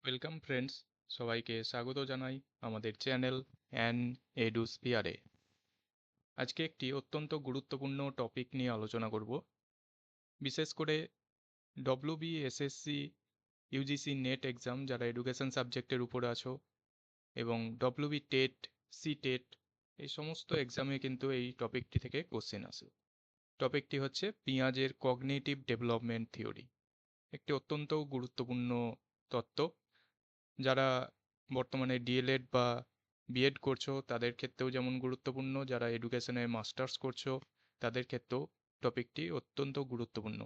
Welcome friends, সবাইকে স্বাগত জানাই আমাদের চ্যানেল অ্যান এডুস্পিয়ারে। আজকে একটি অত্যন্ত গুরুত্বপূর্ণ টপিক নিয়ে আলোচনা করব। বিশেষ করে ডব্লিউবিএসএসসি ইউজিসি নেট এক্সাম যারা এডুকেশন সাবজেক্টের উপরে আছো, এবং ডব্লিউবি টেট, সি টেট, এই সমস্ত এক্সামে কিন্তু এই টপিকটি থেকে কোশ্চেন আসে। টপিকটি হচ্ছে পিঁয়াজের কগনিটিভ ডেভেলপমেন্ট থিওরি। একটি অত্যন্ত গুরুত্বপূর্ণ তত্ত্ব, যারা বর্তমানে ডিএলএড বা বিএড করছো তাদের ক্ষেত্রেও যেমন গুরুত্বপূর্ণ, যারা এডুকেশনে মাস্টার্স করছো তাদের ক্ষেত্রেও টপিকটি অত্যন্ত গুরুত্বপূর্ণ।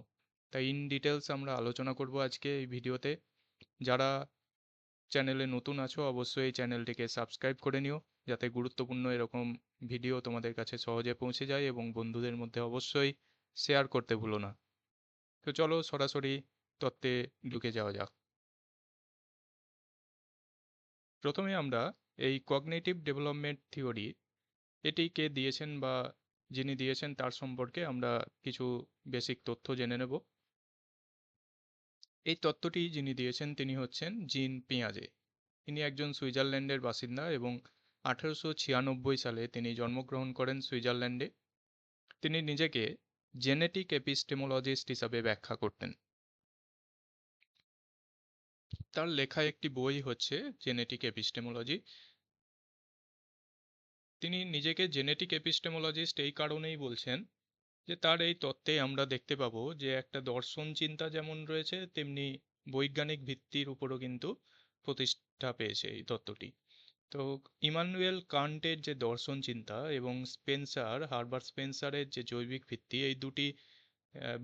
তাই ইন ডিটেলস আমরা আলোচনা করব আজকে এই ভিডিওতে। যারা চ্যানেলে নতুন আছো অবশ্যই এই চ্যানেলটিকে সাবস্ক্রাইব করে নিও, যাতে গুরুত্বপূর্ণ এরকম ভিডিও তোমাদের কাছে সহজে পৌঁছে যায়, এবং বন্ধুদের মধ্যে অবশ্যই শেয়ার করতে ভুলো না। তো চলো সরাসরি তত্ত্বে ঢুকে যাওয়া যাক। প্রথমে আমরা এই কগনিটিভ ডেভেলপমেন্ট থিওরি, এটি কে দিয়েছেন বা যিনি দিয়েছেন তার সম্পর্কে আমরা কিছু বেসিক তথ্য জেনে নেব। এই তত্ত্বটি যিনি দিয়েছেন তিনি হচ্ছেন জিন পিয়াজে। তিনি একজন সুইজারল্যান্ডের বাসিন্দা এবং 1896 সালে তিনি জন্মগ্রহণ করেন সুইজারল্যান্ডে। তিনি নিজেকে জেনেটিক এপিস্টেমোলজিস্ট হিসাবে ব্যাখ্যা করতেন। তার লেখা একটি বই হচ্ছে জেনেটিক এপিস্টেমোলজি। তিনি নিজেকে জেনেটিক এপিস্টেমোলজিস্ট এই কারণেই বলছেন যে তার এই তত্ত্বে আমরা দেখতে পাবো যে একটা দর্শন চিন্তা যেমন রয়েছে, তেমনি বৈজ্ঞানিক ভিত্তির উপরও কিন্তু প্রতিষ্ঠা পেয়েছে এই তত্ত্বটি। তো ইমানুয়েল কান্টের যে দর্শন চিন্তা এবং হারবার্ট স্পেন্সারের যে জৈবিক ভিত্তি, এই দুটি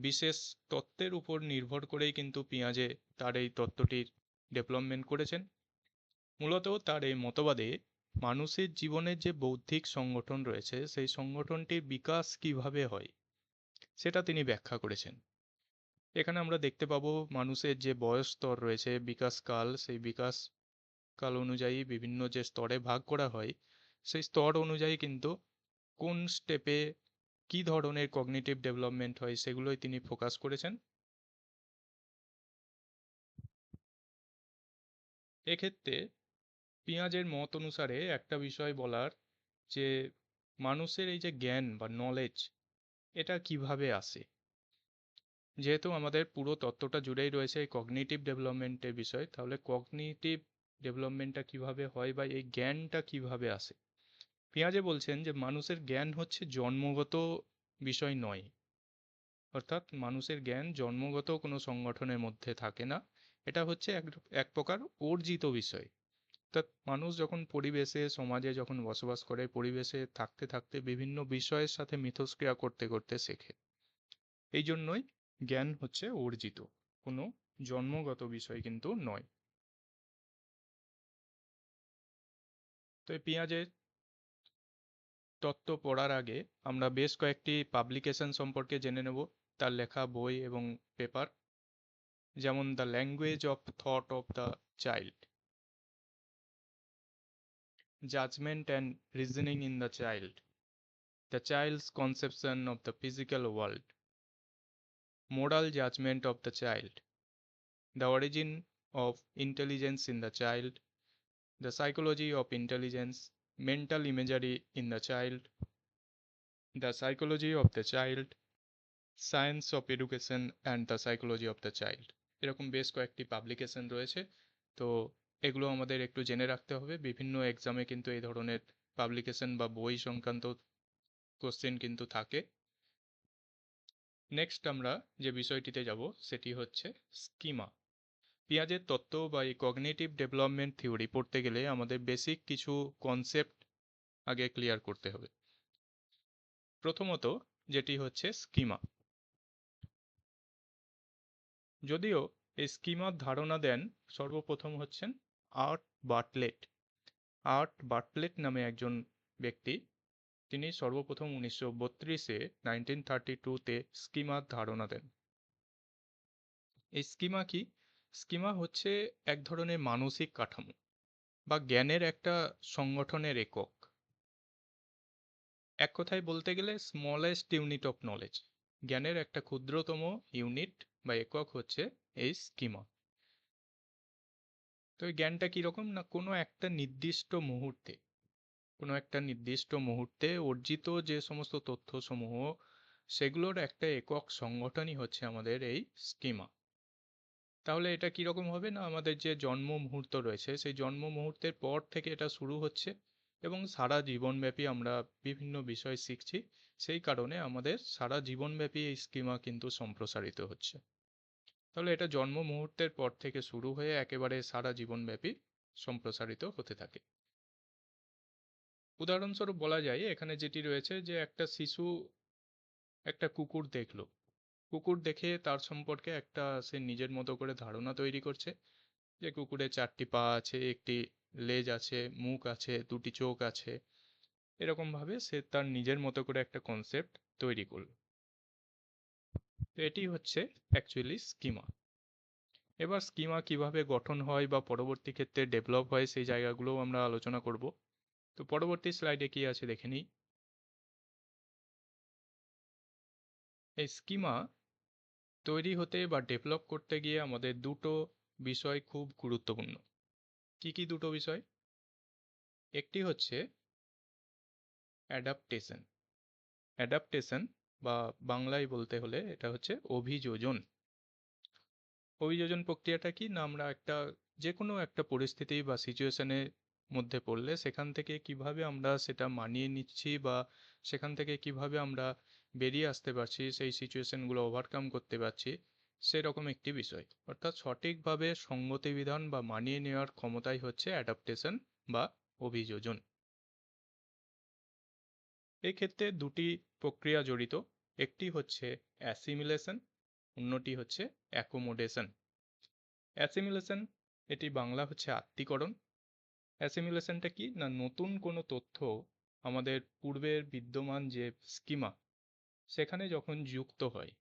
বিশেষ তত্ত্বের উপর নির্ভর করেই কিন্তু পিঁয়াজে তার এই তত্ত্বটির ডেভেলপমেন্ট করেছেন। মূলত তার এই মতবাদে মানুষের জীবনের যে বৌদ্ধিক সংগঠন রয়েছে সেই সংগঠনটির বিকাশ কিভাবে হয় সেটা তিনি ব্যাখ্যা করেছেন। এখানে আমরা দেখতে পাবো মানুষের যে বয়স স্তর রয়েছে, বিকাশকাল, সেই বিকাশকাল অনুযায়ী বিভিন্ন যে স্তরে ভাগ করা হয়, সেই স্তর অনুযায়ী কিন্তু কোন স্টেপে কী ধরনের কগনিটিভ ডেভেলপমেন্ট হয় সেগুলোই তিনি ফোকাস করেছেন। এক্ষেত্রে পিঁয়াজের মত অনুসারে একটা বিষয় বলার, যে মানুষের এই যে জ্ঞান বা নলেজ, এটা কিভাবে আসে। যেহেতু আমাদের পুরো তত্ত্বটা জুড়েই রয়েছে এই কগনিটিভ ডেভেলপমেন্টের বিষয়, তাহলে কগনিটিভ ডেভেলপমেন্টটা কিভাবে হয় বা এই জ্ঞানটা কিভাবে আসে। পিঁয়াজে বলছেন যে মানুষের জ্ঞান হচ্ছে জন্মগত বিষয় নয়, অর্থাৎ মানুষের জ্ঞান জন্মগত কোনো সংগঠনের মধ্যে থাকে না, এটা হচ্ছে এক প্রকার অর্জিত বিষয়। অর্থাৎ মানুষ যখন পরিবেশে, সমাজে যখন বসবাস করে, পরিবেশে থাকতে থাকতে বিভিন্ন বিষয়ের সাথে মিথস্ক্রিয়া করতে করতে শেখে। এই জন্যই জ্ঞান হচ্ছে অর্জিত, কোনো জন্মগত বিষয় কিন্তু নয়। তো এই পেঁয়াজের তত্ত্ব পড়ার আগে আমরা বেশ কয়েকটি পাবলিকেশন সম্পর্কে জেনে নেব, তার লেখা বই এবং পেপার। যেমন the language of thought of the child, judgment and reasoning in the child's conception of the physical world, moral judgment of the child, the origin of intelligence in the child, the psychology of intelligence, mental imagery in the child, the psychology of the child, science of education and the psychology of the child. এরকম বেশ কয়েকটি publication রয়েছে। তো এগুলো আমাদের একটু জেনে রাখতে হবে, বিভিন্ন এক্সামে কিন্তু এই ধরনের পাবলিকেশন বা বই সংক্রান্ত কোশ্চেন কিন্তু থাকে। নেক্সট আমরা যে বিষয়টিতে যাব সেটি হচ্ছে স্কিমা। পিঁয়াজের তত্ত্ব বা এই কগনিটিভ ডেভেলপমেন্ট থিওরি পড়তে গেলে আমাদের বেসিক কিছু কনসেপ্ট আগে ক্লিয়ার করতে হবে। প্রথমত যেটি হচ্ছে স্কিমা। যদিও এই স্কিমার ধারণা দেন সর্বপ্রথম হচ্ছেন আর্ট বার্টলেট। আর্ট বার্টলেট নামে একজন ব্যক্তি, তিনি সর্বপ্রথম 1932-এ 1932-তে স্কিমার ধারণা দেন। এই স্কিমা কি? স্কিমা হচ্ছে এক ধরনের মানসিক কাঠামো বা জ্ঞানের একটা সংগঠনের একক। এক কথায় বলতে গেলে স্মলেস্ট ইউনিট অফ নলেজ, জ্ঞানের একটা ক্ষুদ্রতম ইউনিট বা একক হচ্ছে এই স্কিমা। তো এই জ্ঞানটা কীরকম না কোনো একটা নির্দিষ্ট মুহূর্তে অর্জিত যে সমস্ত তথ্যসমূহ সেগুলোর একটা একক সংগঠনই হচ্ছে আমাদের এই স্কিমা। তাহলে এটা কীরকম হবে না আমাদের যে জন্ম মুহূর্ত রয়েছে সেই জন্ম মুহূর্তের পর থেকে এটা শুরু হচ্ছে এবং সারা জীবনব্যাপী আমরা বিভিন্ন বিষয় শিখছি, সেই কারণে আমাদের সারা জীবনব্যাপী এই স্কিমা কিন্তু সম্প্রসারিত হচ্ছে। তাহলে এটা জন্ম মুহূর্তের পর থেকে শুরু হয়ে একেবারে সারা জীবনব্যাপী সম্প্রসারিত হতে থাকে। উদাহরণস্বরূপ বলা যায় এখানে যেটি রয়েছে যে একটা শিশু একটা কুকুর দেখলো, কুকুর দেখে তার সম্পর্কে একটা সে নিজের মতো করে ধারণা তৈরি করছে যে কুকুরের 4টি পা আছে, একটি লেজ আছে, মুখ আছে, 2টি চোখ আছে। এরকমভাবে সে তার নিজের মতো করে একটা কনসেপ্ট তৈরি করলো। তো এটি হচ্ছে অ্যাকচুয়ালি স্কিমা। এবার স্কিমা কিভাবে গঠন হয় বা পরবর্তী ক্ষেত্রে ডেভেলপ হয় সেই জায়গাগুলোও আমরা আলোচনা করব। তো পরবর্তী স্লাইডে কি আছে দেখে নিই। এই স্কিমা তৈরি হতে বা ডেভেলপ করতে গিয়ে আমাদের দুটো বিষয় খুব গুরুত্বপূর্ণ। কি কি দুটো বিষয়? একটি হচ্ছে অ্যাডাপ্টেশন। অ্যাডাপ্টেশন বা বাংলায় বলতে হলে এটা হচ্ছে অভিযোজন। অভিযোজন প্রক্রিয়াটা কি না আমরা যে কোনো একটা পরিস্থিতি বা সিচুয়েশনের মধ্যে পড়লে সেখান থেকে কিভাবে আমরা সেটা মানিয়ে নিচ্ছি বা সেখান থেকে কিভাবে আমরা বেরিয়ে আসতে পারছি, সেই সিচুয়েশনগুলো ওভারকাম করতে পারছি, সেরকম একটি বিষয়। অর্থাৎ সঠিকভাবে সঙ্গতি বিধান বা মানিয়ে নেওয়ার ক্ষমতাই হচ্ছে অ্যাডাপ্টেশন বা অভিযোজন। এক্ষেত্রে দুটি প্রক্রিয়া জড়িত, একটি হচ্ছে অ্যাসিমিলেশন, অন্যটি হচ্ছে অ্যাকোমোডেশন। অ্যাসিমিলেশন এটি বাংলা হচ্ছে আত্তীকরণ। অ্যাসিমিলেশনটা কি না নতুন কোনো তথ্য আমাদের পূর্বের বিদ্যমান যে স্কিমা সেখানে যখন যুক্ত হয়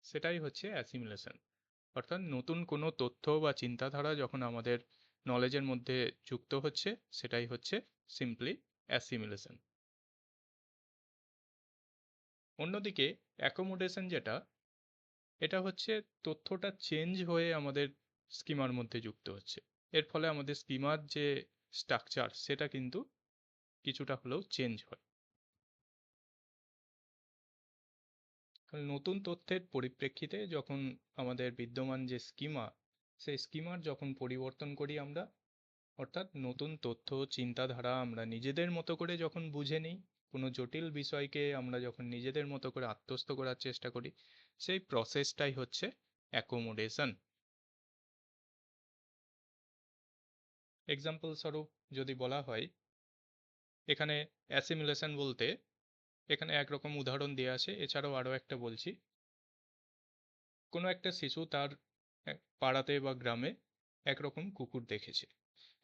সেটাই হচ্ছে অ্যাসিমিলেশন। অর্থাৎ নতুন কোনো তথ্য বা চিন্তাধারা যখন আমাদের নলেজের মধ্যে যুক্ত হচ্ছে সেটাই হচ্ছে সিম্পলি অ্যাসিমিলেশন। অন্যদিকে অ্যাকোমোডেশন যেটা, এটা হচ্ছে তথ্যটা চেঞ্জ হয়ে আমাদের স্কিমার মধ্যে যুক্ত হচ্ছে। এর ফলে আমাদের স্কিমার যে স্ট্রাকচার সেটা কিন্তু কিছুটা হলেও চেঞ্জ হয়। কারণ নতুন তথ্যের পরিপ্রেক্ষিতে যখন আমাদের বিদ্যমান যে স্কিমা সেই স্কিমার যখন পরিবর্তন করি আমরা, অর্থাৎ নতুন তথ্য চিন্তাধারা আমরা নিজেদের মতো করে যখন বুঝে নিই, কোনো জটিল বিষয়কে আমরা যখন নিজেদের মতো করে আত্মস্থ করার চেষ্টা করি, সেই প্রসেসটাই হচ্ছে অ্যাকোমোডেশন। এক্সাম্পল স্বরূপ যদি বলা হয়, এখানে অ্যাসিমিলেশন বলতে এখানে একরকম উদাহরণ দেওয়া আছে, এছাড়াও আরও একটা বলছি। কোনো একটা শিশু তার পাড়াতে বা গ্রামে একরকম কুকুর দেখেছে।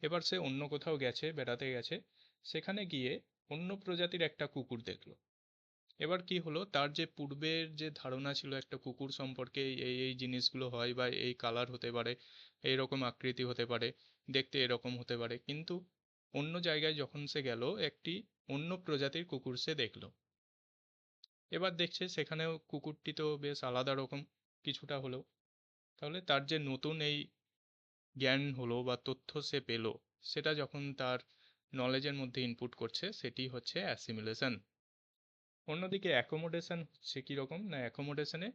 এবার সে অন্য কোথাও গেছে, বেড়াতে গেছে, সেখানে গিয়ে অন্য প্রজাতির একটা কুকুর দেখলো। এবার কি হলো, তার যে পূর্বের যে ধারণা ছিল একটা কুকুর সম্পর্কে এই এই জিনিসগুলো হয় বা এই কালার হতে পারে, এইরকম আকৃতি হতে পারে, দেখতে এরকম হতে পারে, কিন্তু অন্য জায়গায় যখন সে গেল একটি অন্য প্রজাতির কুকুর সে দেখলো। এবার দেখছে সেখানেও কুকুরটি তো বেশ আলাদা রকম কিছুটা হলেও। তাহলে তার যে নতুন এই জ্ঞান হলো বা তথ্য সে পেল, সেটা যখন তার নলেজের মধ্যে ইনপুট করছে সেটি হচ্ছে অ্যাসিমিলেশন। অন্যদিকে অ্যাকোমোডেশন হচ্ছে কীরকম না অ্যাকোমোডেশনে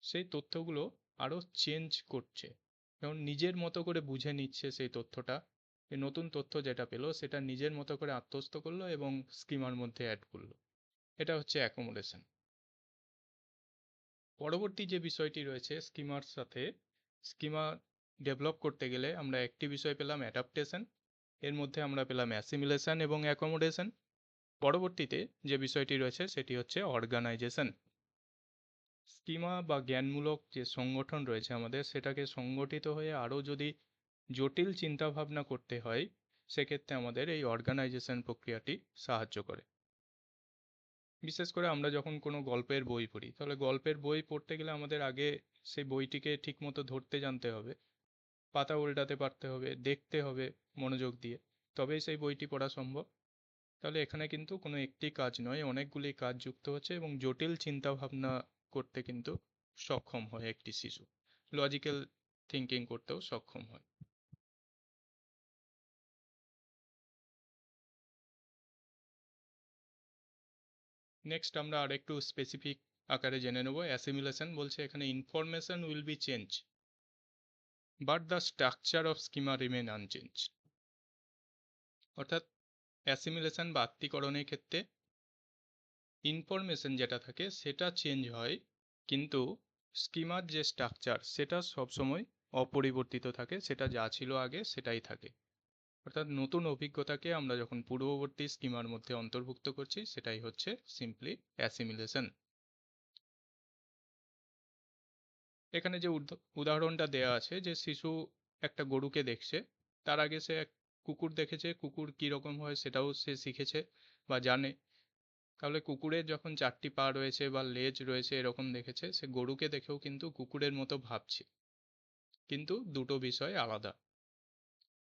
সেই তথ্যগুলো আরও চেঞ্জ করছে, যেমন নিজের মতো করে বুঝে নিচ্ছে সেই তথ্যটা, এই নতুন তথ্য যেটা পেলো সেটা নিজের মতো করে আত্মস্থ করলো এবং স্কিমার মধ্যে অ্যাড করলো। এটা হচ্ছে অ্যাকোমোডেশন। পরবর্তী যে বিষয়টি রয়েছে স্কিমার সাথে, স্কিমা ডেভেলপ করতে গেলে আমরা একটি বিষয় পেলাম অ্যাডাপ্টেশন, এর মধ্যে আমরা পেলাম অ্যাসিমিলেশন এবং অ্যাকোমোডেশন। পরবর্তীতে যে বিষয়টি রয়েছে সেটি হচ্ছে অর্গানাইজেশন। স্কিমা বা জ্ঞানমূলক যে সংগঠন রয়েছে আমাদের সেটাকে সংগঠিত হয়ে আরও যদি জটিল চিন্তাভাবনা করতে হয়, সেক্ষেত্রে আমাদের এই অর্গানাইজেশন প্রক্রিয়াটি সাহায্য করে। বিশেষ করে আমরা যখন কোনো গল্পের বই পড়ি, তাহলে গল্পের বই পড়তে গেলে আমাদের আগে সেই বইটিকে ঠিকমতো ধরতে জানতে হবে, পাতা উল্টাতে পারতে হবে, দেখতে হবে মনোযোগ দিয়ে, তবেই সেই বইটি পড়া সম্ভব। তাহলে এখানে কিন্তু কোনো একটি কাজ নয়, অনেকগুলি কাজ যুক্ত হচ্ছে এবং জটিল চিন্তাভাবনা করতে কিন্তু সক্ষম হয় একটি শিশু। লজিক্যাল থিঙ্কিং করতেও সক্ষম হয়। নেক্সট আমরা আরেকটু স্পেসিফিক আকারে জেনে নেব। অ্যাসিমিলেশন বলছে এখানে information will be change but the structure of schema remain unchange. অর্থাৎ অ্যাসিমিলেশন বা আত্তীকরণের ক্ষেত্রে ইনফরমেশন যেটা থাকে সেটা চেঞ্জ হয়, কিন্তু স্কিমার যে স্ট্রাকচার সেটা সবসময় অপরিবর্তিত থাকে, সেটা যা ছিল আগে সেটাই থাকে। অর্থাৎ নতুন অভিজ্ঞতাকে আমরা যখন পূর্ববর্তী স্কিমার মধ্যে অন্তর্ভুক্ত করছি সেটাই হচ্ছে সিম্পলি অ্যাসিমিলেশন। এখানে যে উদাহরণটা দেয়া আছে যে শিশু একটা গরুকে দেখছে, তার আগে সে এক কুকুর দেখেছে, কুকুর কীরকম হয় সেটাও সে শিখেছে বা জানে। তাহলে কুকুরের যখন 4টি পা রয়েছে বা লেজ রয়েছে এরকম দেখেছে, সে গরুকে দেখেও কিন্তু কুকুরের মতো ভাবছে, কিন্তু দুটো বিষয় আলাদা।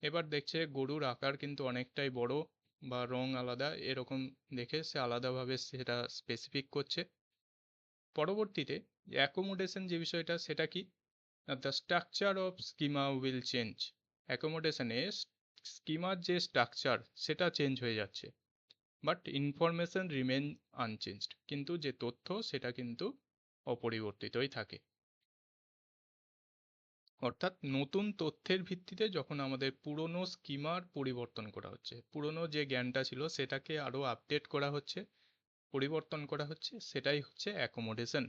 এবার দেখছে গরুর আকার কিন্তু অনেকটাই বড় বা রং আলাদা, এরকম দেখে সে আলাদাভাবে সেটা স্পেসিফিক করছে। পরবর্তীতে অ্যাকোমোডেশন যে বিষয়টা সেটা কি, the structure of schema will change. অ্যাকোমোডেশনে স্কিমার যে স্ট্রাকচার সেটা চেঞ্জ হয়ে যাচ্ছে, বাট ইনফরমেশন রিমেন আনচেঞ্জড, কিন্তু যে তথ্য সেটা কিন্তু অপরিবর্তিতই থাকে। অর্থাৎ নতুন তথ্যের ভিত্তিতে যখন আমাদের পুরনো স্কিমার পরিবর্তন করা হচ্ছে, পুরনো যে জ্ঞানটা ছিল সেটাকে আরও আপডেট করা হচ্ছে, পরিবর্তন করা হচ্ছে, সেটাই হচ্ছে অ্যাকোমোডেশন।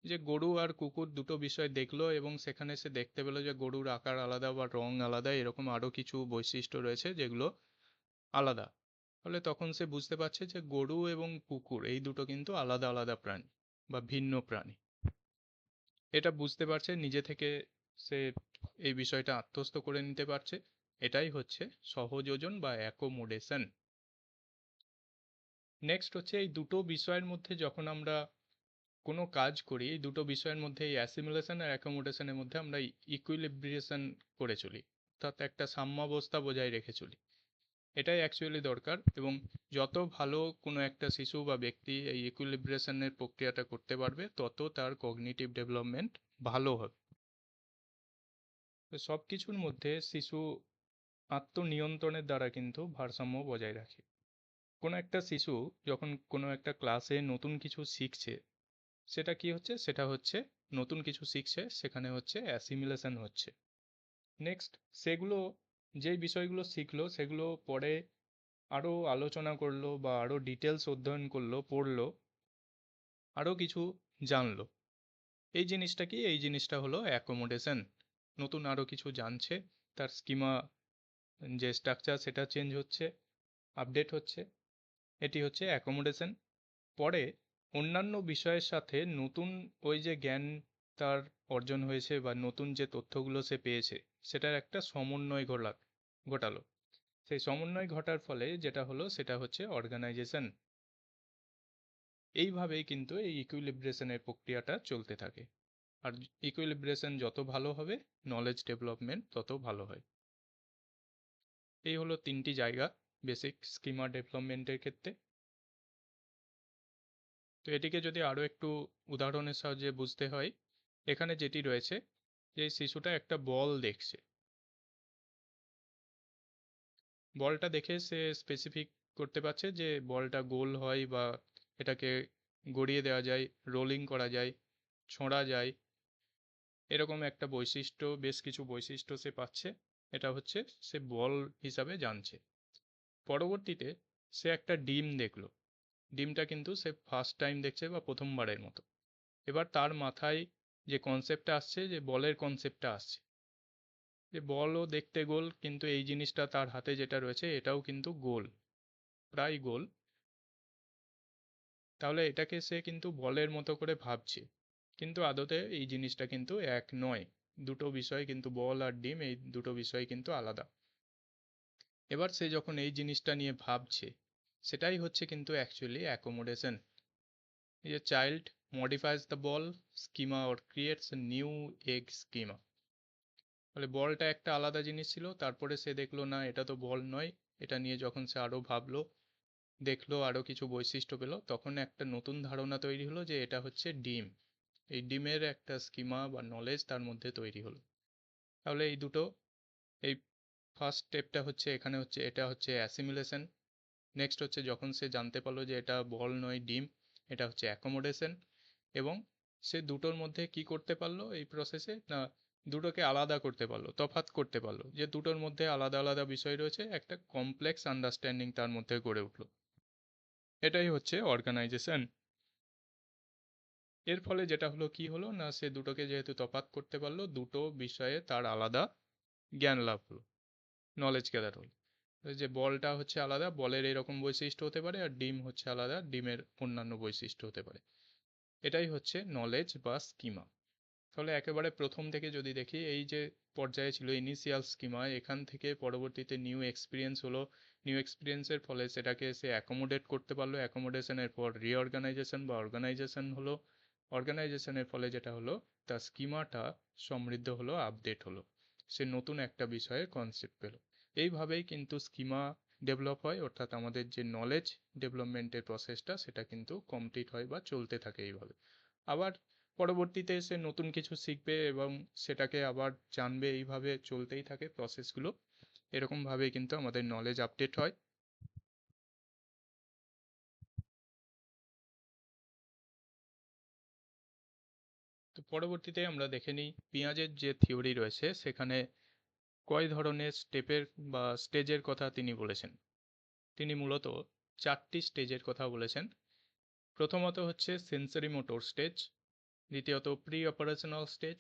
যে গরু আর কুকুর দুটো বিষয় দেখলো এবং সেখানে সে দেখতে পেলো যে গরুর আকার আলাদা বা রং আলাদা, এরকম আরও কিছু বৈশিষ্ট্য রয়েছে যেগুলো আলাদা। ফলে তখন সে বুঝতে পারছে যে গরু এবং কুকুর এই দুটো কিন্তু আলাদা আলাদা প্রাণী বা ভিন্ন প্রাণী। এটা বুঝতে পারছে, নিজে থেকে সে এই বিষয়টা আত্মস্থ করে নিতে পারছে। এটাই হচ্ছে সহযোজন বা অ্যাকোমোডেশন। নেক্সট হচ্ছে এই দুটো বিষয়ের মধ্যে যখন আমরা কোনো কাজ করি, এই দুটো বিষয়ের মধ্যে এই অ্যাসিমিলেশন আর অ্যাকোমোডেশনের মধ্যে আমরা ইকুইলিব্রিয়েশন করে চলি, অর্থাৎ একটা সাম্যাবস্থা বজায় রেখে চলি। এটাই অ্যাকচুয়ালি দরকার, এবং যত ভালো কোনো একটা শিশু বা ব্যক্তি এই ইকুইলিব্রেশনের প্রক্রিয়াটা করতে পারবে তত তার কগনিটিভ ডেভেলপমেন্ট ভালো হবে। তো সব কিছুর মধ্যে শিশু আত্মনিয়ন্ত্রণের দ্বারা কিন্তু ভারসাম্য বজায় রাখে। কোনো একটা শিশু যখন কোনো একটা ক্লাসে নতুন কিছু শিখছে, সেটা কি হচ্ছে, সেটা হচ্ছে নতুন কিছু শিখছে, সেখানে হচ্ছে অ্যাসিমিলেশন হচ্ছে। নেক্সট সেগুলো, যেই বিষয়গুলো শিখলো সেগুলো পরে আরও আলোচনা করলো বা আরও ডিটেলস অধ্যয়ন করলো, পড়লো, আরও কিছু জানলো। এই জিনিসটা কি, এই জিনিসটা হলো অ্যাকোমোডেশন। নতুন আরও কিছু জানছে, তার স্কিমা যে স্ট্রাকচার সেটা চেঞ্জ হচ্ছে, আপডেট হচ্ছে, এটি হচ্ছে অ্যাকোমোডেশন। পরে অন্যান্য বিষয়ের সাথে নতুন ওই যে জ্ঞান তার অর্জন হয়েছে বা নতুন যে তথ্যগুলো সে পেয়েছে সেটার একটা সমন্বয় ঘটালো। সেই সমন্বয় ঘটার ফলে যেটা হলো সেটা হচ্ছে অর্গানাইজেশন। এইভাবেই কিন্তু এই ইকুইলিব্রেশনের প্রক্রিয়াটা চলতে থাকে। আর ইকুইলিব্রেশন যত ভালো হবে, নলেজ ডেভেলপমেন্ট তত ভালো হয়। এই হলো 3টি জায়গা বেসিক স্কিমা ডেভেলপমেন্টের ক্ষেত্রে। তো এটিকে যদি আরও একটু উদাহরণের সাহায্যে বুঝতে হয়, এখানে যেটি রয়েছে যে শিশুটা একটা বল দেখছে, বলটা দেখে সে স্পেসিফিক করতে পারছে যে বলটা গোল হয় বা এটাকে গড়িয়ে দেওয়া যায়, রোলিং করা যায়, ছোঁড়া যায়, এরকম একটা বৈশিষ্ট্য, বেশ কিছু বৈশিষ্ট্য সে পাচ্ছে। এটা হচ্ছে সে বল হিসাবে জানছে। পরবর্তীতে সে একটা ডিম দেখলো, ডিমটা কিন্তু সে ফার্স্ট টাইম দেখছে বা প্রথমবারের মতো। এবার তার মাথায় যে কনসেপ্টটা আসছে, যে বলের কনসেপ্টটা আসছে, যে বলও দেখতে গোল, কিন্তু এই জিনিসটা তার হাতে যেটা রয়েছে এটাও কিন্তু গোল, প্রায় গোল। তাহলে এটাকে সে কিন্তু বলের মতো করে ভাবছে, কিন্তু আদতে এই জিনিসটা কিন্তু এক নয়। দুটো বিষয় কিন্তু, বল আর ডিম, এই দুটো বিষয় কিন্তু আলাদা। এবার সে যখন এই জিনিসটা নিয়ে ভাবছে, সেটাই হচ্ছে কিন্তু অ্যাকচুয়ালি অ্যাকোমোডেশন। এই যে child modifies the ball schema or creates a new egg schema. ফলে বলটা একটা আলাদা জিনিস ছিল, তারপরে সে দেখলো না এটা তো বল নয়, এটা নিয়ে যখন সে আরও ভাবলো, দেখলো, আরও কিছু বৈশিষ্ট্য পেলো, তখন একটা নতুন ধারণা তৈরি হলো যে এটা হচ্ছে ডিম। এই ডিমের একটা স্কিমা বা নলেজ তার মধ্যে তৈরি হলো। তাহলে এই ফার্স্ট স্টেপটা হচ্ছে, এখানে হচ্ছে এটা হচ্ছে অ্যাসিমিলেশন। নেক্সট হচ্ছে যখন সে জানতে পারলো যে এটা বল নয় ডিম, এটা হচ্ছে অ্যাকোমোডেশন। এবং সে দুটোর মধ্যে কি করতে পারলো এই প্রসেসে, না দুটোকে আলাদা করতে পারলো, তফাৎ করতে পারলো, যে দুটোর মধ্যে আলাদা আলাদা বিষয় রয়েছে, একটা কমপ্লেক্স আন্ডারস্ট্যান্ডিং তার মধ্যে গড়ে উঠলো। এটাই হচ্ছে অর্গানাইজেশন। এর ফলে যেটা হলো, কি হলো না, সে দুটোকে যেহেতু তফাৎ করতে পারলো, দুটো বিষয়ে তার আলাদা জ্ঞান লাভ হলো, নলেজ গ্যাদার হলো। যে বলটা হচ্ছে আলাদা, বলের এরকম বৈশিষ্ট্য হতে পারে, আর ডিম হচ্ছে আলাদা, ডিমের অন্যান্য বৈশিষ্ট্য হতে পারে। এটাই হচ্ছে নলেজ বা স্কিমা। তাহলে একেবারে প্রথম থেকে যদি দেখি, এই যে পর্যায়ে ছিল ইনিশিয়াল স্কিমা, এখান থেকে পরবর্তীতে নিউ এক্সপিরিয়েন্স হলো, নিউ এক্সপিরিয়েন্সের ফলে সেটাকে সে অ্যাকোমোডেট করতে পারলো, অ্যাকোমোডেশনের পর রিঅর্গানাইজেশন বা অর্গানাইজেশন হলো, অর্গানাইজেশনের ফলে যেটা হলো, তার স্কিমাটা সমৃদ্ধ হলো, আপডেট হলো, সে নতুন একটা বিষয়ের কনসেপ্ট পেল। এইভাবেই কিন্তু স্কিমা ডেভেলপ হয়, অর্থাৎ আমাদের যে নলেজ ডেভেলপমেন্টের প্রসেসটা সেটা কিন্তু কমপ্লিট হয় বা চলতে থাকে এইভাবে। আবার পরবর্তীতে সে নতুন কিছু শিখবে এবং সেটাকে আবার জানবে, এইভাবে চলতেই থাকে প্রসেসগুলো। এরকমভাবেই কিন্তু আমাদের নলেজ আপডেট হয়। তো পরবর্তীতে আমরা দেখে নিই পেঁয়াজের যে থিওরি রয়েছে সেখানে কয় ধরনের স্টেপের বা স্টেজের কথা তিনি বলেছেন। তিনি মূলত 4টি স্টেজের কথা বলেছেন। প্রথমত হচ্ছে সেন্সরি মোটর স্টেজ, দ্বিতীয়ত প্রি অপারেশনাল স্টেজ,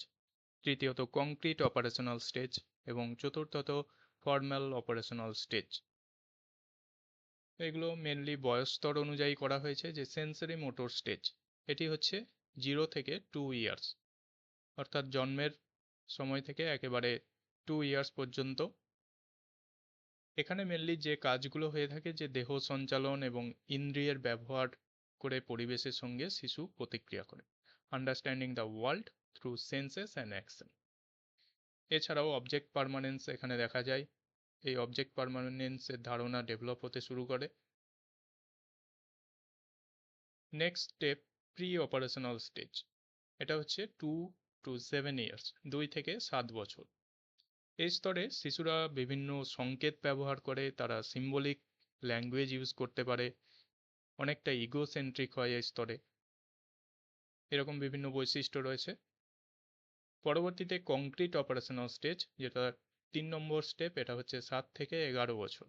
তৃতীয়ত কংক্রিট অপারেশনাল স্টেজ এবং চতুর্থত ফর্মাল অপারেশনাল স্টেজ। এগুলো মেনলি বয়স স্তর অনুযায়ী করা হয়েছে। যে সেন্সরি মোটর স্টেজ, এটি হচ্ছে 0 থেকে 2 ইয়ার্স, অর্থাৎ জন্মের সময় থেকে একেবারে 2 ইয়ার্স পর্যন্ত। এখানে মেনলি যে কাজগুলো হয়ে থাকে, যে দেহ সঞ্চালন এবং ইন্দ্রিয়ের ব্যবহার করে পরিবেশের সঙ্গে শিশু প্রতিক্রিয়া করে, understanding the world through senses and action. এছাড়াও অবজেক্ট পার্মানেন্স এখানে দেখা যায়। এই অবজেক্ট পার্মানেন্সের ধারণা ডেভেলপ হতে শুরু করে। Next step pre operational stage, এটা হচ্ছে 2 to 7 ইয়ার্স, 2 থেকে 7 বছর। এই স্তরে শিশুরা বিভিন্ন সংকেত ব্যবহার করে, তারা সিম্বলিক ল্যাঙ্গুয়েজ ইউজ করতে পারে, অনেকটা ইগোসেন্ট্রিক হয় এই স্তরে, এরকম বিভিন্ন বৈশিষ্ট্য রয়েছে। পরবর্তীতে কংক্রিট অপারেশনাল স্টেজ, যেটা 3 নম্বর স্টেপ, এটা হচ্ছে 7 থেকে 11 বছর।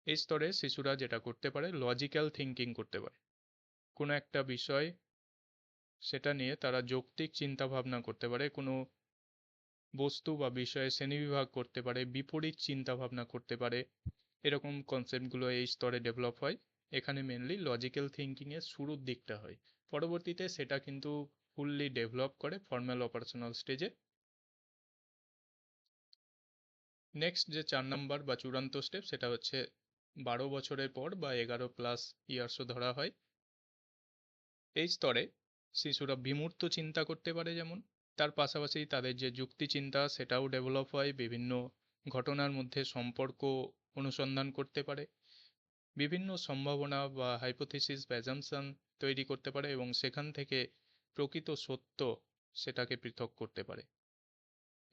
এই স্তরে শিশুরা যেটা করতে পারে, লজিক্যাল থিঙ্কিং করতে পারে, কোনো একটা বিষয় সেটা নিয়ে তারা যৌক্তিক চিন্তা ভাবনা করতে পারে, কোনো বস্তু বা বিষয়ে শ্রেণীবিভাগ করতে পারে, বিপরীত চিন্তা ভাবনা করতে পারে, এরকম কনসেপ্টগুলো এই স্তরে ডেভেলপ হয়। এখানে মেনলি লজিক্যাল থিঙ্কিংয়ের শুরুর দিকটা হয়, পরবর্তীতে সেটা কিন্তু ফুললি ডেভেলপ করে ফর্মাল অপারেশনাল স্টেজে। নেক্সট যে 4 নম্বর বা চূড়ান্ত স্টেপ, সেটা হচ্ছে 12 বছরের পর বা 11+ ইয়ার্সও ধরা হয়। এই স্তরে শিশুরা বিমূর্ত চিন্তা করতে পারে যেমন, তার পাশাপাশি তাদের যে যুক্তি চিন্তা সেটাও ডেভেলপ হয়, বিভিন্ন ঘটনার মধ্যে সম্পর্ক অনুসন্ধান করতে পারে, বিভিন্ন সম্ভাবনা বা হাইপোথিসিস বা অ্যাজাম্পশন তৈরি করতে পারে এবং সেখান থেকে প্রকৃত সত্য সেটাকে পৃথক করতে পারে।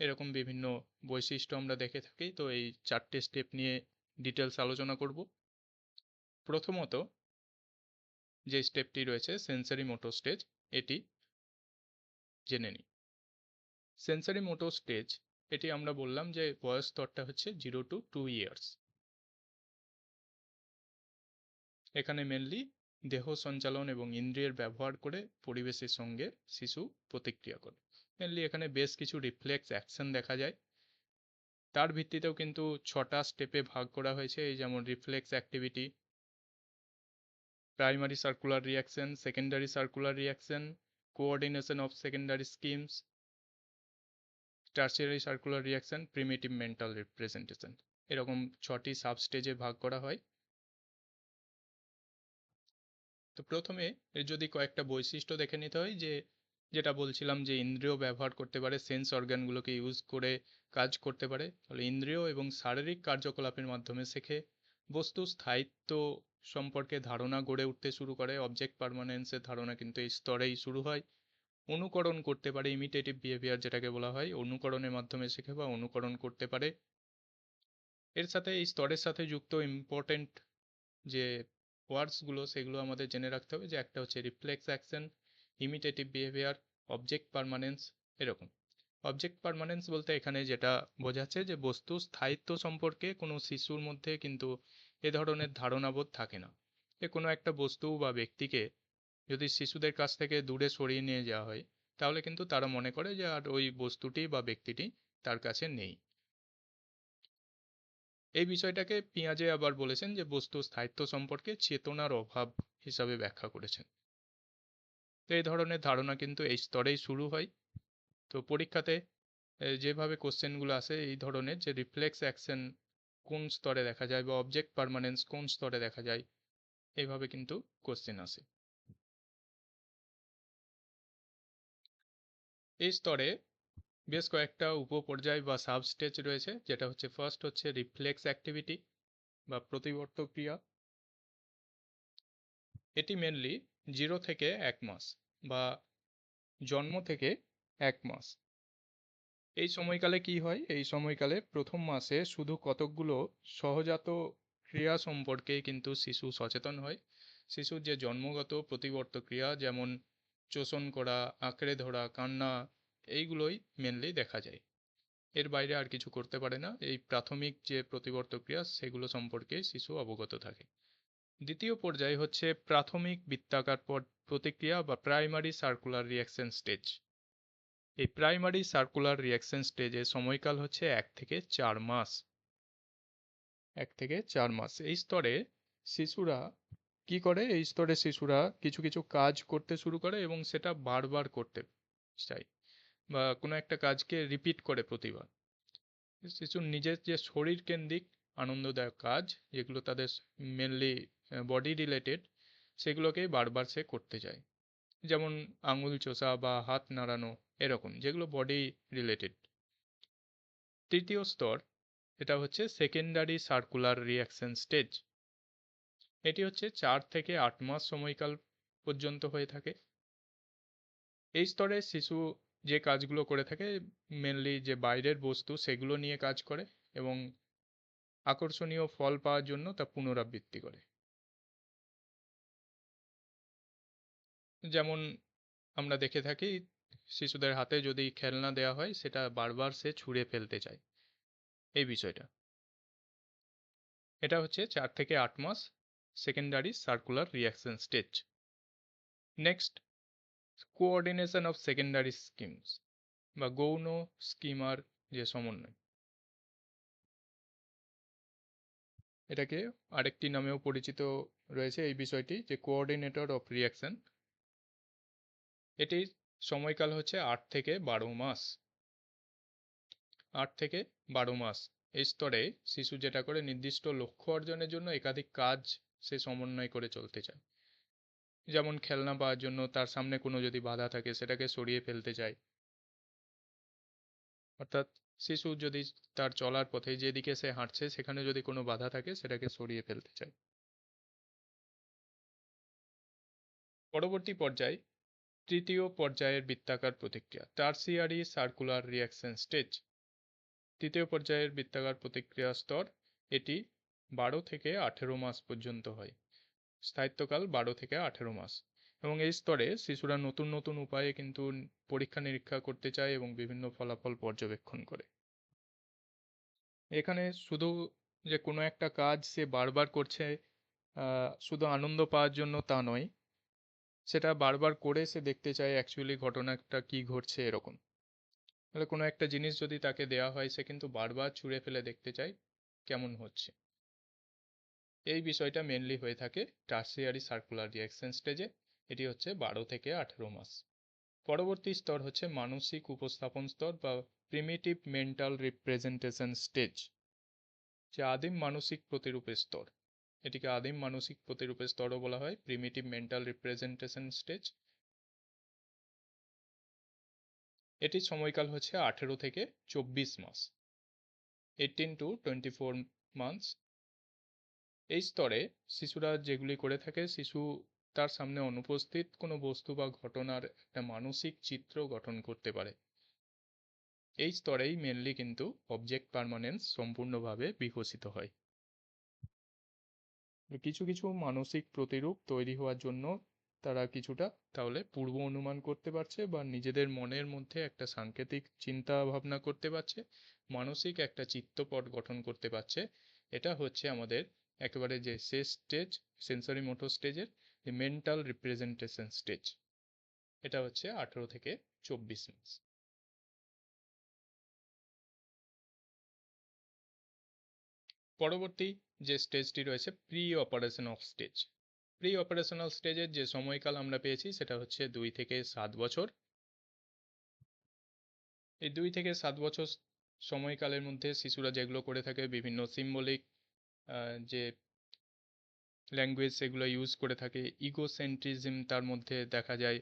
এরকম বিভিন্ন বৈশিষ্ট্য আমরা দেখে থাকি। তো এই 4টে স্টেপ নিয়ে ডিটেলস আলোচনা করব। প্রথমত যে স্টেপটি রয়েছে সেন্সরি মোটর স্টেজ, এটি জেনে নিই। সেন্সরি মোটর স্টেজ, এটি আমরা বললাম যে বয়স স্তরটা হচ্ছে 0 to 2 ইয়ার্স। এখানে মেনলি দেহ সঞ্চালন এবং ইন্দ্রিয়ের ব্যবহার করে পরিবেশের সঙ্গে শিশু প্রতিক্রিয়া করে। মেনলি এখানে বেশ কিছু রিফ্লেক্স অ্যাকশন দেখা যায়। তার ভিত্তিতেও কিন্তু 6টা স্টেপে ভাগ করা হয়েছে, এই যেমন reflex activity, primary circular reaction, secondary circular reaction, coordination of secondary schemes, tertiary circular reaction, primitive mental representation. এরকম 6টি সাব স্টেজে ভাগ করা হয়। তো প্রথমে এর যদি কয়েকটা বৈশিষ্ট্য দেখে নিতে হয়, যে যেটা বলছিলাম যে ইন্দ্রিয় ব্যবহার করতে পারে, সেন্স অর্গানগুলোকে ইউজ করে কাজ করতে পারে, ফলে ইন্দ্রিয় এবং শারীরিক কার্যকলাপের মাধ্যমে শেখে, বস্তু স্থায়িত্ব সম্পর্কে ধারণা গড়ে উঠতে শুরু করে, অবজেক্ট পার্মানেন্সের ধারণা কিন্তু এই স্তরেই শুরু হয়, অনুকরণ করতে পারে, ইমিটেটিভ বিহেভিয়ার যেটাকে বলা হয়, অনুকরণের মাধ্যমে শেখে বা অনুকরণ করতে পারে। এর সাথে এই স্তরের সাথে যুক্ত ইম্পর্টেন্ট যে ওয়ার্ডসগুলো সেগুলো আমাদের জেনে রাখতে হবে, যে একটা হচ্ছে রিফ্লেক্স অ্যাকশন, ইমিটেটিভ বিহেভিয়ার, অবজেক্ট পার্মানেন্স, এরকম। অবজেক্ট পার্মানেন্স বলতে এখানে যেটা বোঝাচ্ছে যে বস্তু স্থায়িত্ব সম্পর্কে কোনো শিশুর মধ্যে কিন্তু এ ধরনের ধারণাবোধ থাকে না। যে কোনো একটা বস্তু বা ব্যক্তিকে যদি শিশুদের কাছ থেকে দূরে সরিয়ে নিয়ে যাওয়া হয়, তাহলে কিন্তু তারা মনে করে যে আর ওই বস্তুটি বা ব্যক্তিটি তার কাছে নেই। এই বিষয়টাকে পিঁয়াজে আবার বলেছেন যে বস্তুর স্থায়িত্ব সম্পর্কে চেতনার অভাব হিসাবে ব্যাখ্যা করেছেন। তো এই ধরনের ধারণা কিন্তু এই স্তরেই শুরু হয়। তো পরীক্ষাতে যেভাবে কোশ্চেনগুলো আসে এই ধরনের, যে রিফ্লেক্স অ্যাকশন কোন স্তরে দেখা যায় বা অবজেক্ট পার্মানেন্স কোন স্তরে দেখা যায়, এইভাবে কিন্তু কোশ্চেন আসে। এই স্তরে বেশ কয়েকটা উপপর্যায় বা সাবস্টেজ রয়েছে, যেটা হচ্ছে ফার্স্ট হচ্ছে রিফ্লেক্স অ্যাক্টিভিটি বা প্রতিবর্ত ক্রিয়া। এটি মেনলি 0 থেকে 1 মাস বা জন্ম থেকে 1 মাস, এই সময়কালে কি হয়, এই সময়কালে প্রথম মাসে শুধু কতকগুলো সহজাত ক্রিয়া সম্পর্কে কিন্তু শিশু সচেতন হয়। শিশুর যে জন্মগত প্রতিবর্ত ক্রিয়া, যেমন চোষণ করা, আঁকড়ে ধরা, কান্না, এইগুলোই মেনলি দেখা যায়। এর বাইরে আর কিছু করতে পারে না। এই প্রাথমিক যে প্রতিবর্ত ক্রিয়া সেগুলো সম্পর্কে শিশু অবগত থাকে। দ্বিতীয় পর্যায় হচ্ছে প্রাথমিক বৃত্তাকার প্রতিক্রিয়া বা প্রাইমারি সার্কুলার রিঅ্যাকশন স্টেজ। এই প্রাইমারি সার্কুলার রিঅ্যাকশন স্টেজের সময়কাল হচ্ছে 1 থেকে 4 মাস। 1 থেকে 4 মাস এই স্তরে শিশুরা কি করে, এই স্তরে শিশুরা কিছু কিছু কাজ করতে শুরু করে এবং সেটা বারবার করতে চায় বা কোনো একটা কাজকে রিপিট করে প্রতিবার। শিশুর নিজের যে শরীর কেন্দ্রিক আনন্দদায়ক কাজ, যেগুলো তাদের মেনলি বডি রিলেটেড, সেগুলোকেই বারবার সে করতে চায়। যেমন আঙুল চোষা বা হাত নাড়ানো, এরকম যেগুলো বডি রিলেটেড। তৃতীয় স্তর, এটা হচ্ছে সেকেন্ডারি সার্কুলার রিঅ্যাকশন স্টেজ। এটি হচ্ছে 4 থেকে 8 মাস সময়কাল পর্যন্ত হয়ে থাকে। এই স্তরে শিশু যে কাজগুলো করে থাকে, মেনলি যে বাইরের বস্তু সেগুলো নিয়ে কাজ করে এবং আকর্ষণীয় ফল পাওয়ার জন্য তা পুনরাবৃত্তি করে। যেমন আমরা দেখে থাকি, শিশুদের হাতে যদি খেলনা দেওয়া হয় সেটা বারবার সে ছুঁড়ে ফেলতে চায়, এই বিষয়টা। এটা হচ্ছে 4 থেকে 8 মাস secondary circular reaction stage. Next, coordination of secondary schemes বা গৌণ স্কিমার যে সমন্বয়, এটাকে আরেকটি নামেও পরিচিত রয়েছে এই বিষয়টি, যে কোঅর্ডিনেটর অফ রিঅ্যাকশন। এটির সময়কাল হচ্ছে 8 থেকে 12 মাস। 8 থেকে 12 মাস এই স্তরে শিশু যেটা করে, নির্দিষ্ট লক্ষ্য অর্জনের জন্য একাধিক কাজ সে সমন্বয় করে চলতে চায়। যেমন খেলনা পাওয়ার জন্য তার সামনে কোনো যদি বাধা থাকে সেটাকে সরিয়ে ফেলতে চায়। অর্থাৎ শিশু যদি তার চলার পথে যেদিকে সে হাঁটছে সেখানে যদি কোনো বাধা থাকে সেটাকে সরিয়ে ফেলতে চায়। পরবর্তী পর্যায়, তৃতীয় পর্যায়ের বৃত্তাকার প্রতিক্রিয়া, টার্সিয়ারি সার্কুলার রিঅ্যাকশন স্টেজ। তৃতীয় পর্যায়ের বৃত্তাকার প্রতিক্রিয়া স্তর, এটি 12 থেকে 18 মাস পর্যন্ত হয়। স্থায়িত্বকাল 12 থেকে 18 মাস। এবং এই স্তরে শিশুরা নতুন নতুন উপায়ে কিন্তু পরীক্ষা নিরীক্ষা করতে চায় এবং বিভিন্ন ফলাফল পর্যবেক্ষণ করে। এখানে শুধু যে কোনো একটা কাজ সে বারবার করছে শুধু আনন্দ পাওয়ার জন্য তা নয়, সেটা বারবার করে সে দেখতে চায় অ্যাকচুয়ালি ঘটনাটা কি ঘটছে, এরকম। তাহলে কোনো একটা জিনিস যদি তাকে দেওয়া হয় সে কিন্তু বারবার ছুঁড়ে ফেলে দেখতে চায় কেমন হচ্ছে। এই বিষয়টা মেনলি হয়ে থাকে টার্সিয়ারি সার্কুলার রিঅ্যাকশন স্টেজে। এটি হচ্ছে 12 থেকে 18 মাস। পরবর্তী স্তর হচ্ছে মানসিক উপস্থাপন স্তর বা প্রিমিটিভ মেন্টাল রিপ্রেজেন্টেশন স্টেজ, যে আদিম মানসিক প্রতিরূপের স্তর। এটিকে আদিম মানসিক প্রতিরূপের স্তরও বলা হয়, প্রিমিটিভ মেন্টাল রিপ্রেজেন্টেশন স্টেজ। এটির সময়কাল হচ্ছে 18 থেকে 24 মাস, 18 to 24 মান্থস। এই স্তরে শিশুরা যেগুলি করে থাকে, শিশু তার সামনে অনুপস্থিত কোনো বস্তু বা ঘটনার একটা মানসিক চিত্র গঠন করতে পারে। এই স্তরেই মেনলি কিন্তু অবজেক্ট পার্মানেন্স সম্পূর্ণভাবে বিকশিত হয়। কিছু কিছু মানসিক প্রতিরূপ তৈরি হওয়ার জন্য তারা কিছুটা তাহলে পূর্ব অনুমান করতে পারছে বা নিজেদের মনের মধ্যে একটা সাংকেতিক চিন্তা ভাবনা করতে পারছে, মানসিক একটা চিত্রপট গঠন করতে পারছে। এটা হচ্ছে আমাদের একেবারে যে শেষ স্টেজ সেন্সরি মোটর স্টেজের, যে মেন্টাল রিপ্রেজেন্টেশন স্টেজ। এটা হচ্ছে 18 থেকে 24 মাস। পরবর্তী যে স্টেজটি রয়েছে pre operational stage. Pre operational স্টেজের যে সময়কাল আমরা পেয়েছি সেটা হচ্ছে 2 থেকে 7 বছর। এই 2 থেকে 7 বছর সময়কালের মধ্যে শিশুরা যেগুলো করে থাকে, বিভিন্ন সিম্বলিক যে ল্যাঙ্গুয়েজ সেগুলো ইউজ করে থাকে, ইগোসেন্ট্রিজম তার মধ্যে দেখা যায়,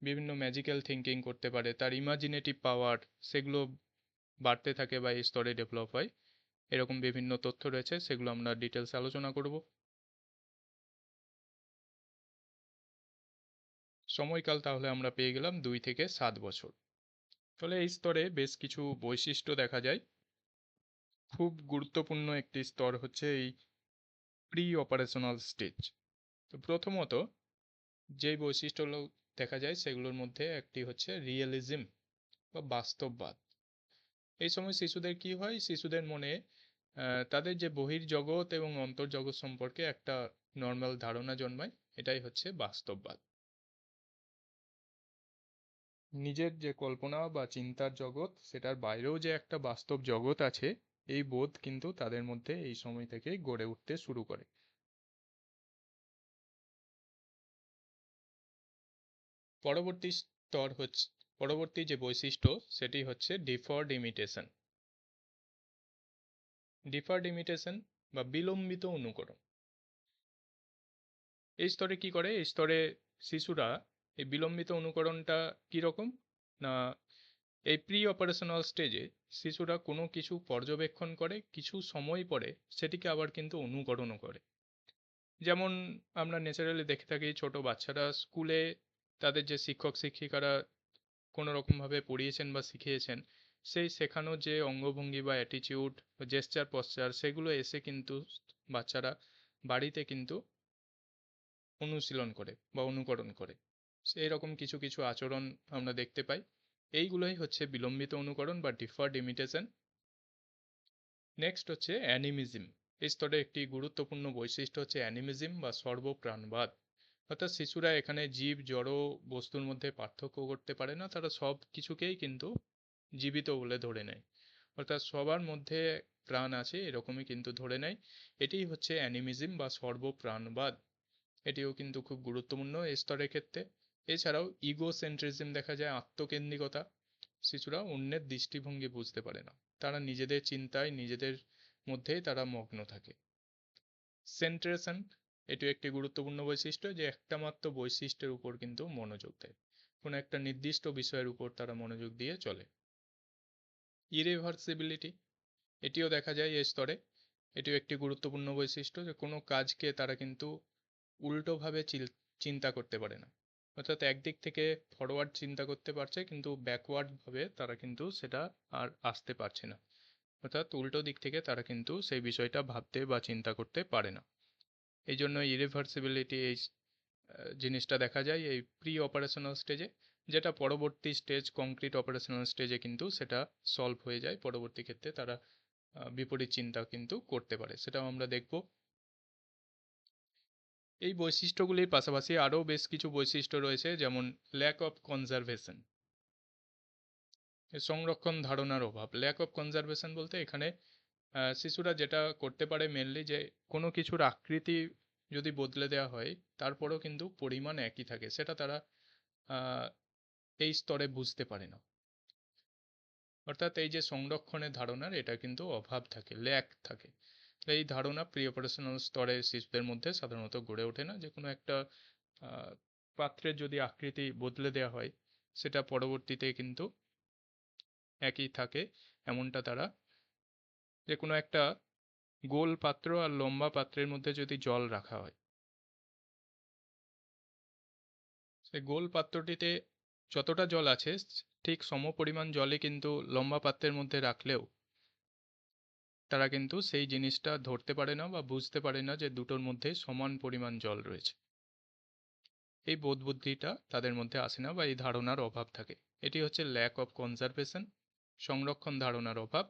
বিভিন্ন ম্যাজিক্যাল থিঙ্কিং করতে পারে, তার ইমাজিনেটিভ পাওয়ার সেগুলো বাড়তে থাকে বা এই স্তরে ডেভেলপ হয়। এরকম বিভিন্ন তথ্য রয়েছে, সেগুলো আমরা ডিটেলস আলোচনা করব। সময়কাল তাহলে আমরা পেয়ে গেলাম 2 থেকে 7 বছর। তাহলে এই স্তরে বেশ কিছু বৈশিষ্ট্য দেখা যায়। খুব গুরুত্বপূর্ণ একটি স্তর হচ্ছে এই প্রি অপারেশনাল স্টেজ। তো প্রথমত যেই বৈশিষ্ট্যগুলো দেখা যায় সেগুলোর মধ্যে একটি হচ্ছে রিয়েলিজম বা বাস্তববাদ। এই সময় শিশুদের কি হয়, শিশুদের মনে তাদের যে বহির্জগৎ এবং অন্তর্জগৎ সম্পর্কে একটা নর্মাল ধারণা জন্মায়, এটাই হচ্ছে বাস্তববাদ। নিজের যে কল্পনা বা চিন্তার জগৎ, সেটার বাইরেও যে একটা বাস্তব জগৎ আছে, এই বোধ কিন্তু তাদের মধ্যে এই সময় থেকে গড়ে উঠতে শুরু করে। পরবর্তী স্তর হচ্ছে, পরবর্তী যে বৈশিষ্ট্য সেটি হচ্ছে ডিফার্ড ইমিটেশন। ডিফার্ড ইমিটেশন বা বিলম্বিত অনুকরণ। এই স্তরে কি করে, এই স্তরে শিশুরা এই বিলম্বিত অনুকরণটা কীরকম না, এই প্রি অপারেশনাল স্টেজে শিশুরা কোনো কিছু পর্যবেক্ষণ করে, কিছু সময় পরে সেটিকে আবার কিন্তু অনুকরণও করে। যেমন আমরা ন্যাচারালি দেখে থাকি, ছোট বাচ্চারা স্কুলে তাদের যে শিক্ষক শিক্ষিকারা কোনো রকমভাবে পড়িয়েছেন বা শিখিয়েছেন, সেই শেখানো যে অঙ্গভঙ্গি বা অ্যাটিটিউড, জেস্চার পশ্চার, সেগুলো এসে কিন্তু বাচ্চারা বাড়িতে কিন্তু অনুশীলন করে বা অনুকরণ করে। সেই রকম কিছু কিছু আচরণ আমরা দেখতে পাই। এইগুলোই হচ্ছে বিলম্বিত অনুকরণ বা ডিফার্ড ইমিটেশন। নেক্সট হচ্ছে অ্যানিমিজম। এই স্তরে একটি গুরুত্বপূর্ণ বৈশিষ্ট্য হচ্ছে অ্যানিমিজম বা সর্বপ্রাণবাদ। অর্থাৎ শিশুরা এখানে জীব জড় বস্তুর মধ্যে পার্থক্য করতে পারে না, তারা সব কিছুকেই কিন্তু জীবিত বলে ধরে নেয়। অর্থাৎ সবার মধ্যে প্রাণ আছে এরকমই কিন্তু ধরে নেয়। এটিই হচ্ছে অ্যানিমিজম বা সর্বপ্রাণবাদ। এটিও কিন্তু খুব গুরুত্বপূর্ণ এই স্তরের ক্ষেত্রে। এছাড়াও ইগোসেন্ট্রিজম দেখা যায়, আত্মকেন্দ্রিকতা। শিশুরা অন্যের দৃষ্টিভঙ্গি বুঝতে পারে না, তারা নিজেদের চিন্তায় নিজেদের মধ্যেই তারা মগ্ন থাকে। সেন্ট্রেশন, এটি একটি গুরুত্বপূর্ণ বৈশিষ্ট্য, যে একটা মাত্র বৈশিষ্ট্যের উপর কিন্তু মনোযোগ দেয়, কোনো একটা নির্দিষ্ট বিষয়ের উপর তারা মনোযোগ দিয়ে চলে। ইরিভার্সিবিলিটি, এটিও দেখা যায় এই স্তরে। এটিও একটি গুরুত্বপূর্ণ বৈশিষ্ট্য, যে কোনো কাজকে তারা কিন্তু উল্টোভাবে চিন্তা করতে পারে না। অর্থাৎ একদিক থেকে ফরওয়ার্ড চিন্তা করতে পারছে, কিন্তু ব্যাকওয়ার্ডভাবে তারা কিন্তু সেটা আর আসতে পারছে না। অর্থাৎ উল্টো দিক থেকে তারা কিন্তু সেই বিষয়টা ভাবতে বা চিন্তা করতে পারে না। এই জন্য ইরিভার্সিবিলিটি এই জিনিসটা দেখা যায় এই প্রি অপারেশনাল স্টেজে, যেটা পরবর্তী স্টেজ কংক্রিট অপারেশনাল স্টেজে কিন্তু সেটা সলভ হয়ে যায়। পরবর্তী ক্ষেত্রে তারা বিপরীত চিন্তা কিন্তু করতে পারে, সেটাও আমরা দেখব। এই বৈশিষ্ট্যগুলির পাশাপাশি আরও বেশ কিছু বৈশিষ্ট্য রয়েছে, যেমন ল্যাক অফ কনজারভেশন, সংরক্ষণ ধারণার অভাব। ল্যাক অফ কনজারভেশন বলতে এখানে শিশুরা যেটা করতে পারে মেনলি, যে কোনো কিছুর আকৃতি যদি বদলে দেওয়া হয় তারপরেও কিন্তু পরিমাণ একই থাকে, সেটা তারা এই স্তরে বুঝতে পারে না। অর্থাৎ এই যে সংরক্ষণের ধারণার, এটা কিন্তু অভাব থাকে, ল্যাক থাকে। এই ধারণা প্রি অপারেশনাল স্তরে শিশুদের মধ্যে সাধারণত গড়ে ওঠে না। যে কোনো একটা পাত্রের যদি আকৃতি বদলে দেওয়া হয়, সেটা পরবর্তীতে কিন্তু একই থাকে, এমনটা তারা, যে কোনো একটা গোল পাত্র আর লম্বা পাত্রের মধ্যে যদি জল রাখা হয়, সেই গোল পাত্রটিতে যতটা জল আছে ঠিক সমপরিমাণ জলই কিন্তু লম্বা পাত্রের মধ্যে রাখলেও তারা কিন্তু সেই জিনিসটা ধরতে পারে না বা বুঝতে পারে না যে দুটোর মধ্যে সমান পরিমাণ জল রয়েছে। এই বোধবুদ্ধিটা তাদের মধ্যে আসে না বা এই ধারণার অভাব থাকে। এটি হচ্ছে ল্যাক অফ কনজারভেশন, সংরক্ষণ ধারণার অভাব।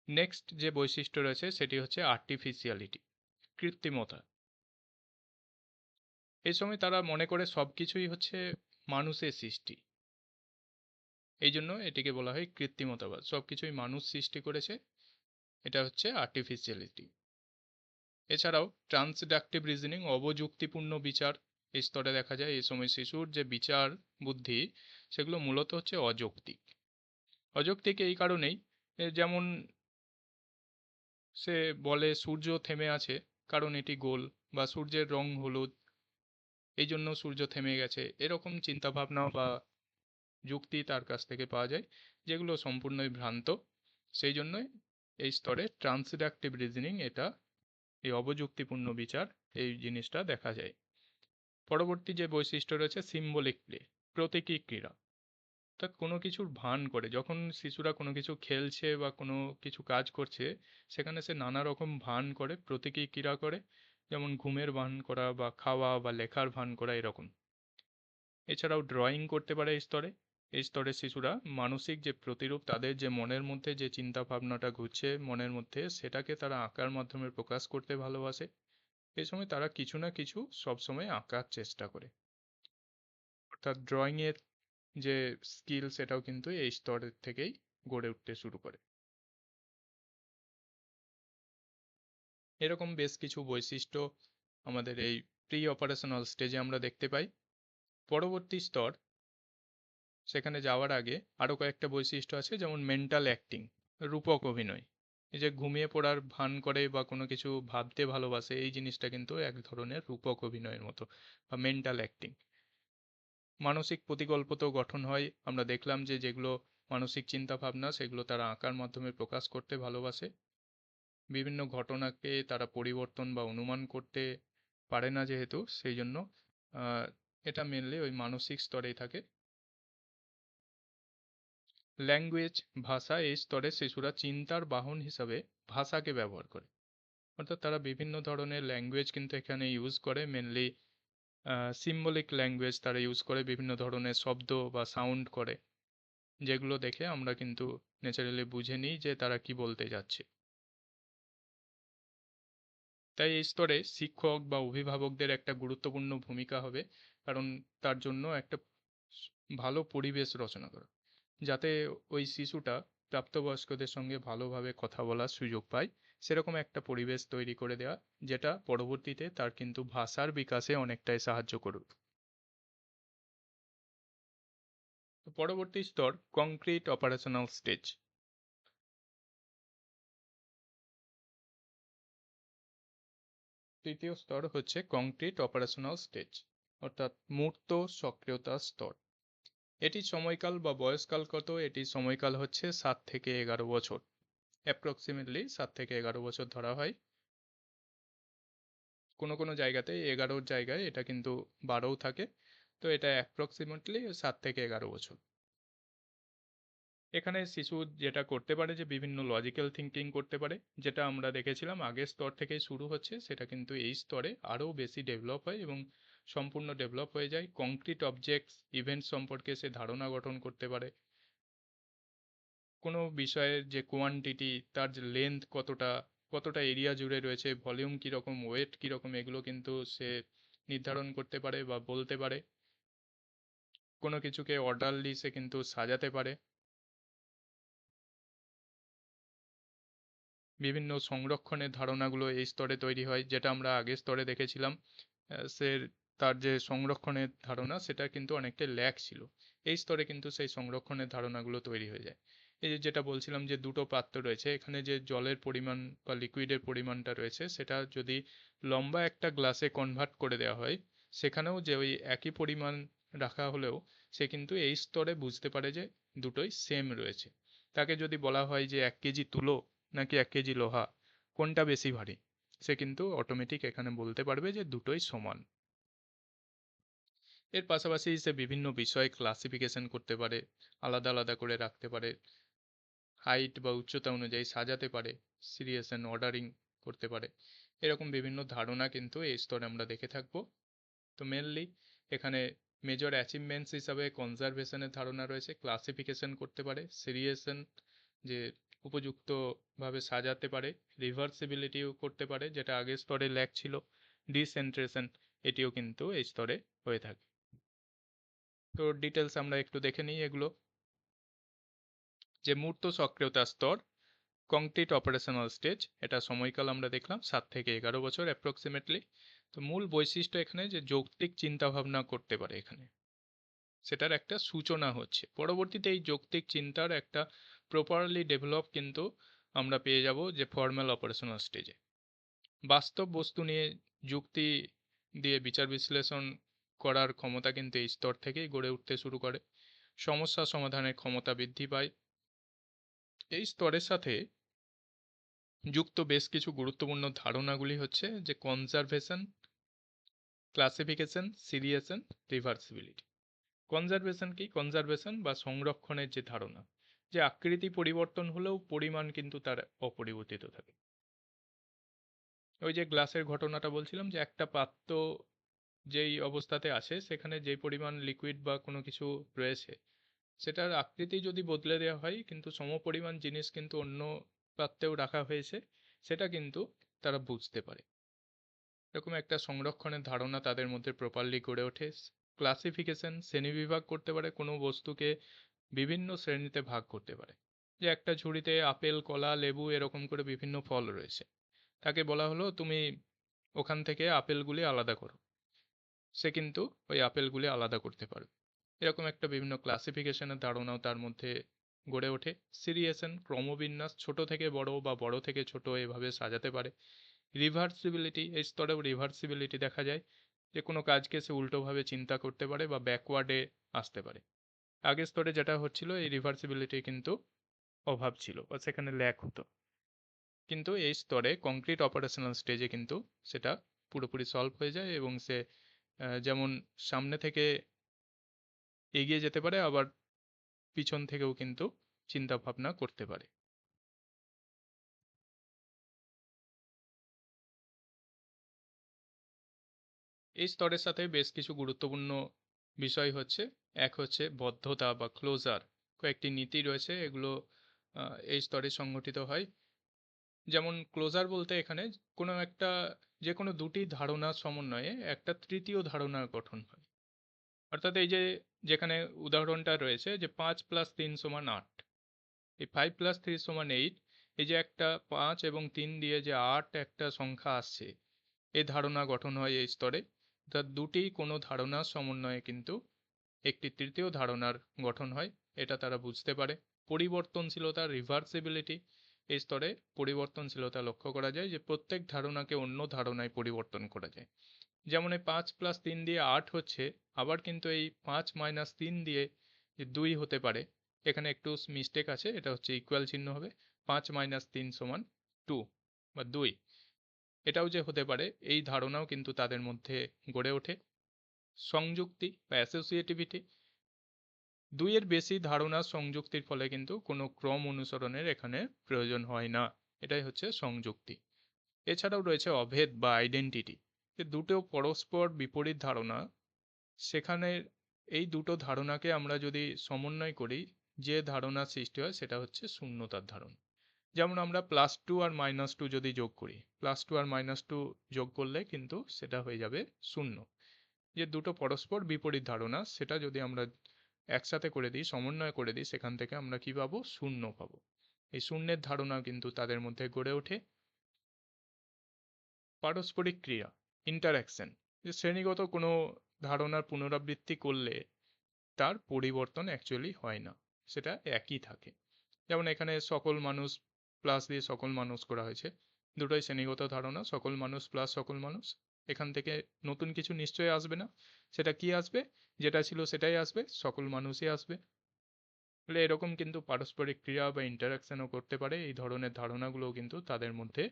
নেক্সট যে বৈশিষ্ট্য রয়েছে সেটি হচ্ছে আর্টিফিশিয়ালিটি, কৃত্রিমতা। এই সময় তারা মনে করে সব কিছুই হচ্ছে মানুষের সৃষ্টি, এই জন্য এটিকে বলা হয় কৃত্রিমতাবাদ। সব কিছুই মানুষ সৃষ্টি করেছে, এটা হচ্ছে আর্টিফিশিয়ালিটি। এছাড়াও ট্রান্সডাক্টিভ রিজনিং, অবযুক্তিপূর্ণ বিচার এই স্তরে দেখা যায়। এই সময় শিশুর যে বিচার বুদ্ধি সেগুলো মূলত হচ্ছে অযৌক্তিক। অযৌক্তিক এই কারণেই যেমন সে বলে সূর্য থেমে আছে কারণ এটি গোল, বা সূর্যের রং হলুদ এই জন্য সূর্য থেমে গেছে, এরকম চিন্তাভাবনা বা যুক্তি তার কাছ থেকে পাওয়া যায়, যেগুলো সম্পূর্ণই ভ্রান্ত। সেই জন্যই এই স্তরে ট্রান্সডাক্টিভ রিজনিং, এটা এই অবযুক্তিপূর্ণ বিচার এই জিনিসটা দেখা যায়। পরবর্তী যে বৈশিষ্ট্য রয়েছে সিম্বলিক প্লে, প্রতীকী ক্রীড়া। অর্থাৎ কোনো কিছুর ভান করে, যখন শিশুরা কোনো কিছু খেলছে বা কোনো কিছু কাজ করছে সেখানে সে নানা রকম ভান করে, প্রতীকী ক্রীড়া করে, যেমন ঘুমের ভান করা বা খাওয়া বা লেখার ভান করা এরকম। এছাড়াও ড্রয়িং করতে পারে এই স্তরে। এই স্তরে শিশুরা মানসিক যে প্রতিরূপ, তাদের যে মনের মধ্যে যে চিন্তা ভাবনাটা ঘুরছে মনের মধ্যে, সেটাকে তারা আঁকার মাধ্যমে প্রকাশ করতে ভালোবাসে। এই সময় তারা কিছু না কিছু সবসময় আঁকার চেষ্টা করে। অর্থাৎ ড্রয়িংয়ের যে স্কিল সেটাও কিন্তু এই স্তরের থেকেই গড়ে উঠতে শুরু করে। এরকম বেশ কিছু বৈশিষ্ট্য আমাদের এই প্রি অপারেশনাল স্টেজে আমরা দেখতে পাই। পরবর্তী স্তর, সেখানে যাওয়ার আগে আরও কয়েকটা বৈশিষ্ট্য আছে, যেমন মেন্টাল অ্যাক্টিং, রূপক অভিনয়। এই যে ঘুমিয়ে পড়ার ভান করে বা কোনো কিছু ভাবতে ভালোবাসে, এই জিনিসটা কিন্তু এক ধরনের রূপক অভিনয়ের মতো বা মেন্টাল অ্যাক্টিং। মানসিক প্রতিকল্পত গঠন হয়, আমরা দেখলাম যে যেগুলো মানসিক চিন্তা ভাবনা সেগুলো তারা আঁকার মাধ্যমে প্রকাশ করতে ভালোবাসে। বিভিন্ন ঘটনাকে তারা পরিবর্তন বা অনুমান করতে পারে না যেহেতু, সেই জন্য আহ, এটা মেনলি ওই মানসিক স্তরেই থাকে। ল্যাঙ্গুয়েজ, ভাষা, এই স্তরে শিশুরা চিন্তার বাহন হিসাবে ভাষাকে ব্যবহার করে। অর্থাৎ তারা বিভিন্ন ধরনের ল্যাঙ্গুয়েজ কিন্তু এখানে ইউজ করে, মেনলি সিম্বলিক ল্যাঙ্গুয়েজ তারা ইউজ করে, বিভিন্ন ধরনের শব্দ বা সাউন্ড করে, যেগুলো দেখে আমরা কিন্তু ন্যাচারালি বুঝে নিই যে তারা কি বলতে যাচ্ছে। তাই এই স্তরে শিক্ষক বা অভিভাবকদের একটা গুরুত্বপূর্ণ ভূমিকা হবে, কারণ তার জন্য একটা ভালো পরিবেশ রচনা করা, যাতে ওই শিশুটা প্রাপ্তবয়স্কদের সঙ্গে ভালোভাবে কথা বলার সুযোগ পায়, সেরকম একটা পরিবেশ তৈরি করে দেওয়া, যেটা পরবর্তীতে তার কিন্তু ভাষার বিকাশে অনেকটাই সাহায্য করবে। পরবর্তী স্তর কংক্রিট অপারেশনাল স্টেজ। তৃতীয় স্তর হচ্ছে কংক্রিট অপারেশনাল স্টেজ, অর্থাৎ মূর্ত সক্রিয়তা স্তর। এটির সময়কাল বা বয়সকাল কত? এটির সময়কাল হচ্ছে 7 থেকে 11 বছর, অ্যাপ্রক্সিমেটলি 7 থেকে 11 বছর ধরা হয়। কোনো কোনো জায়গাতে 11-র জায়গায় এটা কিন্তু 12ও থাকে, তো এটা অ্যাপ্রক্সিমেটলি 7 থেকে 11 বছর। এখানে শিশু যেটা করতে পারে যে বিভিন্ন লজিক্যাল থিঙ্কিং করতে পারে, যেটা আমরা দেখেছিলাম আগের স্তর থেকেই শুরু হচ্ছে, সেটা কিন্তু এই স্তরে আরও বেশি ডেভেলপ হয় এবং সম্পূর্ণ ডেভেলপ হয়ে যায়। কংক্রিট অবজেক্টস, ইভেন্ট সম্পর্কে সে ধারণা গঠন করতে পারে। কোনো বিষয়ের যে কোয়ান্টিটি, তার যে লেন্থ কতটা, কতটা এরিয়া জুড়ে রয়েছে, ভলিউম কীরকম, ওয়েট কীরকম, এগুলো কিন্তু সে নির্ধারণ করতে পারে বা বলতে পারে। কোনো কিছুকে অর্ডারলি সে কিন্তু সাজাতে পারে। বিভিন্ন সংরক্ষণের ধারণাগুলো এই স্তরে তৈরি হয়, যেটা আমরা আগের স্তরে দেখেছিলাম। সে তার যে সংরক্ষণের ধারণা সেটা কিন্তু অনেকটাই ল্যাক ছিল, এই স্তরে কিন্তু সেই সংরক্ষণের ধারণাগুলো তৈরি হয়ে যায়। এই যে যেটা বলছিলাম যে দুটো পাত্র রয়েছে, এখানে যে জলের পরিমাণ বা লিকুইডের পরিমাণটা রয়েছে সেটা যদি লম্বা একটা গ্লাসে কনভার্ট করে দেওয়া হয়, সেখানেও যে ওই একই পরিমাণ রাখা হলেও সে কিন্তু এই স্তরে বুঝতে পারে যে দুটোই সেম রয়েছে। তাকে যদি বলা হয় যে 1 কেজি তুলো নাকি 1 কেজি লোহা, কোনটা বেশি ভারী, সে কিন্তু অটোমেটিক এখানে বলতে পারবে যে দুটোই সমান। এর পাশাপাশি সে বিভিন্ন বিষয় ক্লাসিফিকেশন করতে পারে, আলাদা আলাদা করে রাখতে পারে, হাইট বা উচ্চতা অনুযায়ী সাজাতে পারে, সিরিয়েশন অর্ডারিং করতে পারে। এরকম বিভিন্ন ধারণা কিন্তু এই স্তরে আমরা দেখে থাকবো। তো মেনলি এখানে মেজর অ্যাচিভমেন্টস হিসাবে কনজারভেশনের ধারণা রয়েছে, ক্লাসিফিকেশন করতে পারে, সিরিয়েশন যে উপযুক্তভাবে সাজাতে পারে, রিভার্সিবিলিটিও করতে পারে যেটা আগের স্তরে ল্যাক ছিল, ডিসেন্ট্রেশন এটিও কিন্তু এই স্তরে হয়ে থাকে। তো ডিটেলস আমরা একটু দেখে নিই এগুলো। যে মূর্ত সক্রিয়তা স্তর, কংক্রিট অপারেশনাল স্টেজ, এটা সময়কাল আমরা দেখলাম 7 থেকে 11 বছর অ্যাপ্রক্সিমেটলি। তো মূল বৈশিষ্ট্য এখানে যে যৌক্তিক চিন্তাভাবনা করতে পারে এখানে, সেটার একটা সূচনা হচ্ছে। পরবর্তীতে এই যৌক্তিক চিন্তার একটা প্রপারলি ডেভেলপ কিন্তু আমরা পেয়ে যাব যে ফর্মাল অপারেশনাল স্টেজে। বাস্তব বস্তু নিয়ে যুক্তি দিয়ে বিচার বিশ্লেষণ করার ক্ষমতা কিন্তু এই স্তর থেকেই গড়ে উঠতে শুরু করে। সমস্যা সমাধানের ক্ষমতা বৃদ্ধি পায়। এই স্তরের সাথে যুক্ত বেশ কিছু গুরুত্বপূর্ণ ধারণাগুলি হচ্ছে যে কনজারভেশন, ক্লাসিফিকেশন, সিরিয়েশন, রিভার্সিবিলিটি। কনজারভেশন কি? কনজারভেশন বা সংরক্ষণের যে ধারণা, যে আকৃতি পরিবর্তন হলেও পরিমাণ কিন্তু তার অপরিবর্তিত থাকে। ওই যে গ্লাসের ঘটনাটা বলছিলাম, যে একটা পাত্র যেই অবস্থাতে আছে সেখানে যে পরিমাণ লিকুইড বা কোনো কিছু রয়েছে, সেটার আকৃতি যদি বদলে দেওয়া হয় কিন্তু সমপরিমাণ জিনিস কিন্তু অন্য পাত্রেও রাখা হয়েছে, সেটা কিন্তু তারা বুঝতে পারে। এরকম একটা সংরক্ষণের ধারণা তাদের মধ্যে প্রপারলি গড়ে ওঠে। ক্লাসিফিকেশন, শ্রেণীবিভাগ করতে পারে, কোনো বস্তুকে বিভিন্ন শ্রেণীতে ভাগ করতে পারে। যে একটা ঝুড়িতে আপেল, কলা, লেবু এরকম করে বিভিন্ন ফল রয়েছে, তাকে বলা হলো তুমি ওখান থেকে আপেলগুলি আলাদা করো, সে কিন্তু ওই আপেলগুলি আলাদা করতে পারবে। এরকম একটা বিভিন্ন ক্লাসিফিকেশনের ধারণাও তার মধ্যে গড়ে ওঠে। সিরিয়েশন, ক্রমবিন্যাস, ছোট থেকে বড় বা বড় থেকে ছোট এভাবে সাজাতে পারে। রিভার্সিবিলিটি, এই স্তরেও রিভার্সিবিলিটি দেখা যায়, যে কোনো কাজকে সে উল্টোভাবে চিন্তা করতে পারে বা ব্যাকওয়ার্ডে আসতে পারে। আগের স্তরে যেটা হচ্ছিল, এই রিভার্সিবিলিটি কিন্তু অভাব ছিল বা সেখানে ল্যাক হতো, কিন্তু এই স্তরে কংক্রিট অপারেশনাল স্টেজে কিন্তু সেটা পুরোপুরি সলভ হয়ে যায় এবং সে যেমন সামনে থেকে এগিয়ে যেতে পারে, আবার পিছন থেকেও কিন্তু চিন্তা ভাবনা করতে পারে। এই স্তরের সাথে বেশ কিছু গুরুত্বপূর্ণ বিষয় হচ্ছে, এক হচ্ছে বদ্ধতা বা ক্লোজার। কয়েকটি নীতি রয়েছে, এগুলো এই স্তরে সংগঠিত হয়। যেমন ক্লোজার বলতে এখানে কোনো একটা, যে কোনো দুটি ধারণার সমন্বয়ে একটা তৃতীয় ধারণার গঠন হয়। অর্থাৎ এই যে যেখানে উদাহরণটা রয়েছে যে 5+3=8, এই 5+3=8, এই যে একটা 5 এবং 3 দিয়ে যে 8 একটা সংখ্যা আসছে, এই ধারণা গঠন হয় এই স্তরে। অর্থাৎ দুটি কোনো ধারণার সমন্বয়ে কিন্তু একটি তৃতীয় ধারণার গঠন হয়, এটা তারা বুঝতে পারে। পরিবর্তনশীলতা, রিভার্সিবিলিটি, এই স্তরে পরিবর্তনশীলতা লক্ষ্য করা যায়, যে প্রত্যেক ধারণাকে অন্য ধারণায় পরিবর্তন করা যায়। যেমন এই 5+3 দিয়ে 8 হচ্ছে, আবার কিন্তু এই 5-3 দিয়ে যে 2 হতে পারে, এখানে একটু মিস্টেক আছে, এটা হচ্ছে ইকুয়াল চিহ্ন হবে, 5-3=2 বা 2, এটাও যে হতে পারে, এই ধারণাও কিন্তু তাদের মধ্যে গড়ে ওঠে। সংযুক্তি বা অ্যাসোসিয়েটিভিটি, দুইয়ের বেশি ধারণার সংযুক্তির ফলে কিন্তু কোনো ক্রম অনুসরণের এখানে প্রয়োজন হয় না, এটাই হচ্ছে সংযুক্তি। এছাড়াও রয়েছে অভেদ বা আইডেন্টিটি, যে দুটো পরস্পর বিপরীত ধারণা, সেখানে এই দুটো ধারণাকে আমরা যদি সমন্বয় করি, যে ধারণার সৃষ্টি হয় সেটা হচ্ছে শূন্যতার ধারণা। যেমন আমরা +2 আর -2 যদি যোগ করি, +2 আর -2 যোগ করলে কিন্তু সেটা হয়ে যাবে 0। যে দুটো পরস্পর বিপরীত ধারণা, সেটা যদি আমরা একসাথে করে দিই, সমন্বয় করে দিই, সেখান থেকে আমরা কি পাবো? 0 পাবো। এই শূন্যের ধারণা কিন্তু তাদের মধ্যে গড়ে ওঠে। পারস্পরিক ক্রিয়া, ইন্টারঅ্যাকশন, যে শ্রেণীগত কোনো ধারণার পুনরাবৃত্তি করলে তার পরিবর্তন অ্যাকচুয়ালি হয় না, সেটা একই থাকে। যেমন এখানে সকল মানুষ প্লাস দিয়ে সকল মানুষ করা হয়েছে, দুটোই শ্রেণীগত ধারণা, সকল মানুষ প্লাস সকল মানুষ, এখান থেকে নতুন কিছু নিশ্চয়ই আসবে না। সেটা কি আসবে? যেটা ছিল সেটাই আসবে, সকল মানুষই আসবে। তাহলে এরকম কিন্তু পারস্পরিক ক্রিয়া বা ইন্টারাকশনও করতে পারে, এই ধরনের ধারণাগুলোও কিন্তু তাদের মধ্যে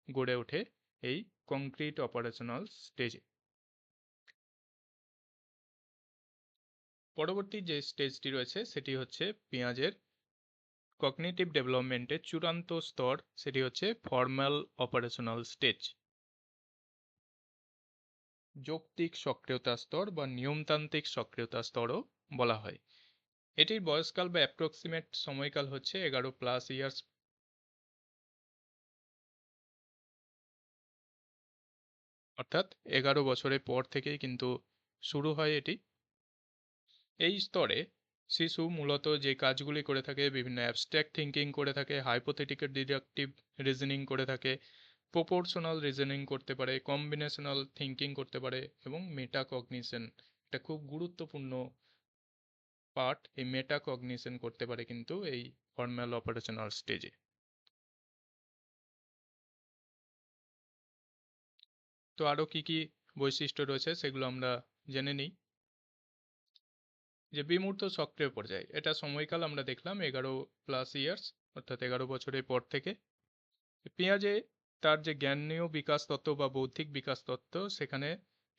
গড়ে ওঠে এই কংক্রিট অপারেশনাল স্টেজে। পরবর্তী যে স্টেজটি রয়েছে সেটি হচ্ছে পেঁয়াজের কগনিটিভ ডেভেলপমেন্টের চূড়ান্ত স্তর, সেটি হচ্ছে ফর্মাল অপারেশনাল স্টেজ। যৌক্তিক সক্রিয়তা স্তর বা নিয়মতান্ত্রিক সক্রিয়তা স্তরও বলা হয়। এটির বয়সকাল বা অ্যাপ্রক্সিমেট সময়কাল হচ্ছে 11+ ইয়ার্স, অর্থাৎ 11 বছরের পর থেকেই কিন্তু শুরু হয় এটি। এই স্তরে শিশু মূলত যে কাজগুলি করে থাকে, বিভিন্ন অ্যাবস্ট্রাক্ট থিঙ্কিং করে থাকে, হাইপোথেটিক্যাল ডিডাকটিভ রিজনিং করে থাকে, প্রপোর্শনাল রিজনিং করতে পারে, কম্বিনেশনাল থিঙ্কিং করতে পারে এবং মেটাকগনিশন, এটা খুব গুরুত্বপূর্ণ পার্ট, এই মেটাকগনিশন করতে পারে কিন্তু এই ফর্মাল অপারেশনাল স্টেজে। তো আরও কি কি বৈশিষ্ট্য রয়েছে সেগুলো আমরা জেনে নিই। যে বিমূর্ত সক্রিয় পর্যায়, এটা সময়কাল আমরা দেখলাম 11+ ইয়ার্স, অর্থাৎ 11 বছরের পর থেকে। পেঁয়াজে তার যে জ্ঞানীয় বিকাশ তত্ত্ব বা বৌদ্ধিক বিকাশ তত্ত্ব, সেখানে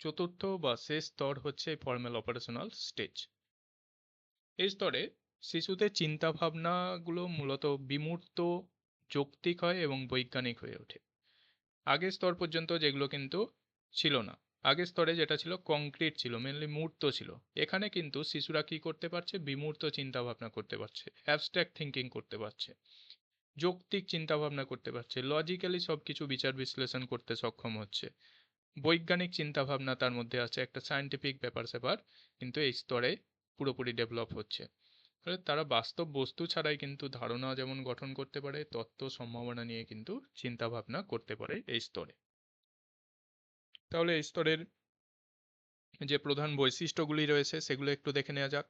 চতুর্থ বা শেষ স্তর হচ্ছে ফর্মাল অপারেশনাল স্টেজ। এই স্তরে শিশুদের চিন্তা ভাবনাগুলো মূলত বিমূর্ত, যৌক্তিক হয় এবং বৈজ্ঞানিক হয়ে ওঠে। আগের স্তর পর্যন্ত যেগুলো কিন্তু ছিল না, আগের স্তরে যেটা ছিল কংক্রিট ছিল, মেনলি মূর্ত ছিল, এখানে কিন্তু শিশুরা কি করতে পারছে, বিমূর্ত চিন্তা ভাবনা করতে পারছে, অ্যাবস্ট্রাক্ট থিঙ্কিং করতে পারছে, যৌক্তিক চিন্তা ভাবনা করতে পারছে, লজিক্যালি সবকিছু বিচার বিশ্লেষণ করতে সক্ষম হচ্ছে, বৈজ্ঞানিক চিন্তা ভাবনা তার মধ্যে আছে, একটা সায়েন্টিফিক ব্যাপার স্যাপার কিন্তু এই স্তরে পুরোপুরি ডেভেলপ হচ্ছে। ফলে তারা বাস্তব বস্তু ছাড়াই কিন্তু ধারণা যেমন গঠন করতে পারে, তত্ত্ব সম্ভাবনা নিয়ে কিন্তু চিন্তা ভাবনা করতে পারে এই স্তরে। তাহলে এই স্তরের যে প্রধান বৈশিষ্ট্যগুলি রয়েছে সেগুলো একটু দেখে নেওয়া যাক।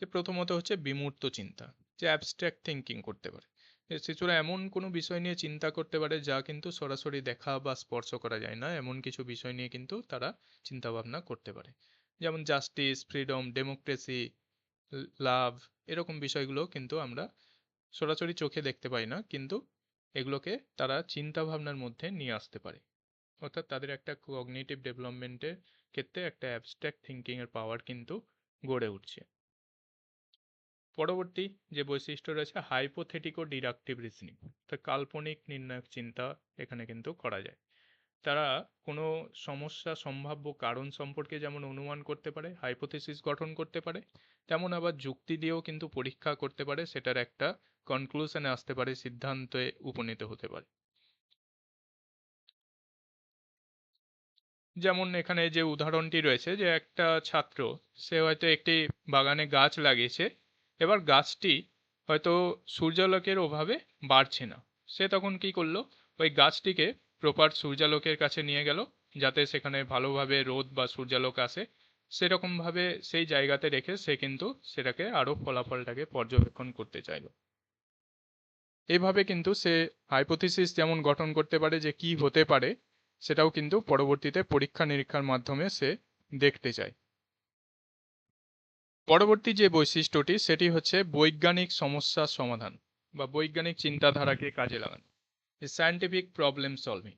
যে প্রথমত হচ্ছে বিমূর্ত চিন্তা, যে অ্যাবস্ট্রাক্ট থিঙ্কিং করতে পারে, যে শিশুরা এমন কোনো বিষয় নিয়ে চিন্তা করতে পারে যা কিন্তু সরাসরি দেখা বা স্পর্শ করা যায় না, এমন কিছু বিষয় নিয়ে কিন্তু তারা চিন্তা ভাবনা করতে পারে, যেমন জাস্টিস, ফ্রিডম, ডেমোক্রেসি, লাভ, এরকম বিষয়গুলো কিন্তু আমরা সরাসরি চোখে দেখতে পাই না, কিন্তু এগুলোকে তারা চিন্তা ভাবনার মধ্যে নিয়ে আসতে পারে। অর্থাৎ তাদের একটা কগনিটিভ ডেভেলপমেন্টের ক্ষেত্রে একটা অ্যাবস্ট্রাক্ট থিঙ্কিং এর পাওয়ার কিন্তু গড়ে উঠছে। পরবর্তী যে বৈশিষ্ট্য রয়েছে হাইপোথেটিকো ডিডাকটিভ রিজনিং, অর্থাৎ কাল্পনিক নির্ণায়ক চিন্তা এখানে কিন্তু করা যায়। তারা কোনো সমস্যা সম্ভাব্য কারণ সম্পর্কে যেমন অনুমান করতে পারে, হাইপোথিসিস গঠন করতে পারে, তেমন আবার যুক্তি দিয়েও কিন্তু পরীক্ষা করতে পারে, সেটার একটা কনক্লুশনে আসতে পারে, সিদ্ধান্তে উপনীত হতে পারে। যেমন এখানে যে উদাহরণটি রয়েছে, যে একটা ছাত্র, সে হয়তো একটি বাগানে গাছ লাগিয়েছে, এবার গাছটি হয়তো সূর্যালোকের অভাবে বাড়ছে না, সে তখন কি করলো, ওই গাছটিকে প্রপার সূর্যালোকের কাছে নিয়ে গেল, যাতে সেখানে ভালোভাবে রোদ বা সূর্যালোক আসে, সেরকমভাবে সেই জায়গাতে রেখে সে কিন্তু সেটাকে আরও ফলাফলটাকে পর্যবেক্ষণ করতে চাইলো। এইভাবে কিন্তু সে হাইপোথিসিস যেমন গঠন করতে পারে যে কি হতে পারে, সেটাও কিন্তু পরবর্তীতে পরীক্ষা নিরীক্ষার মাধ্যমে সে দেখতে চায়। পরবর্তী যে বৈশিষ্ট্যটি সেটি হচ্ছে বৈজ্ঞানিক সমস্যা সমাধান বা বৈজ্ঞানিক চিন্তাধারাকে কাজে লাগানো, সায়েন্টিফিক প্রবলেম সলভিং।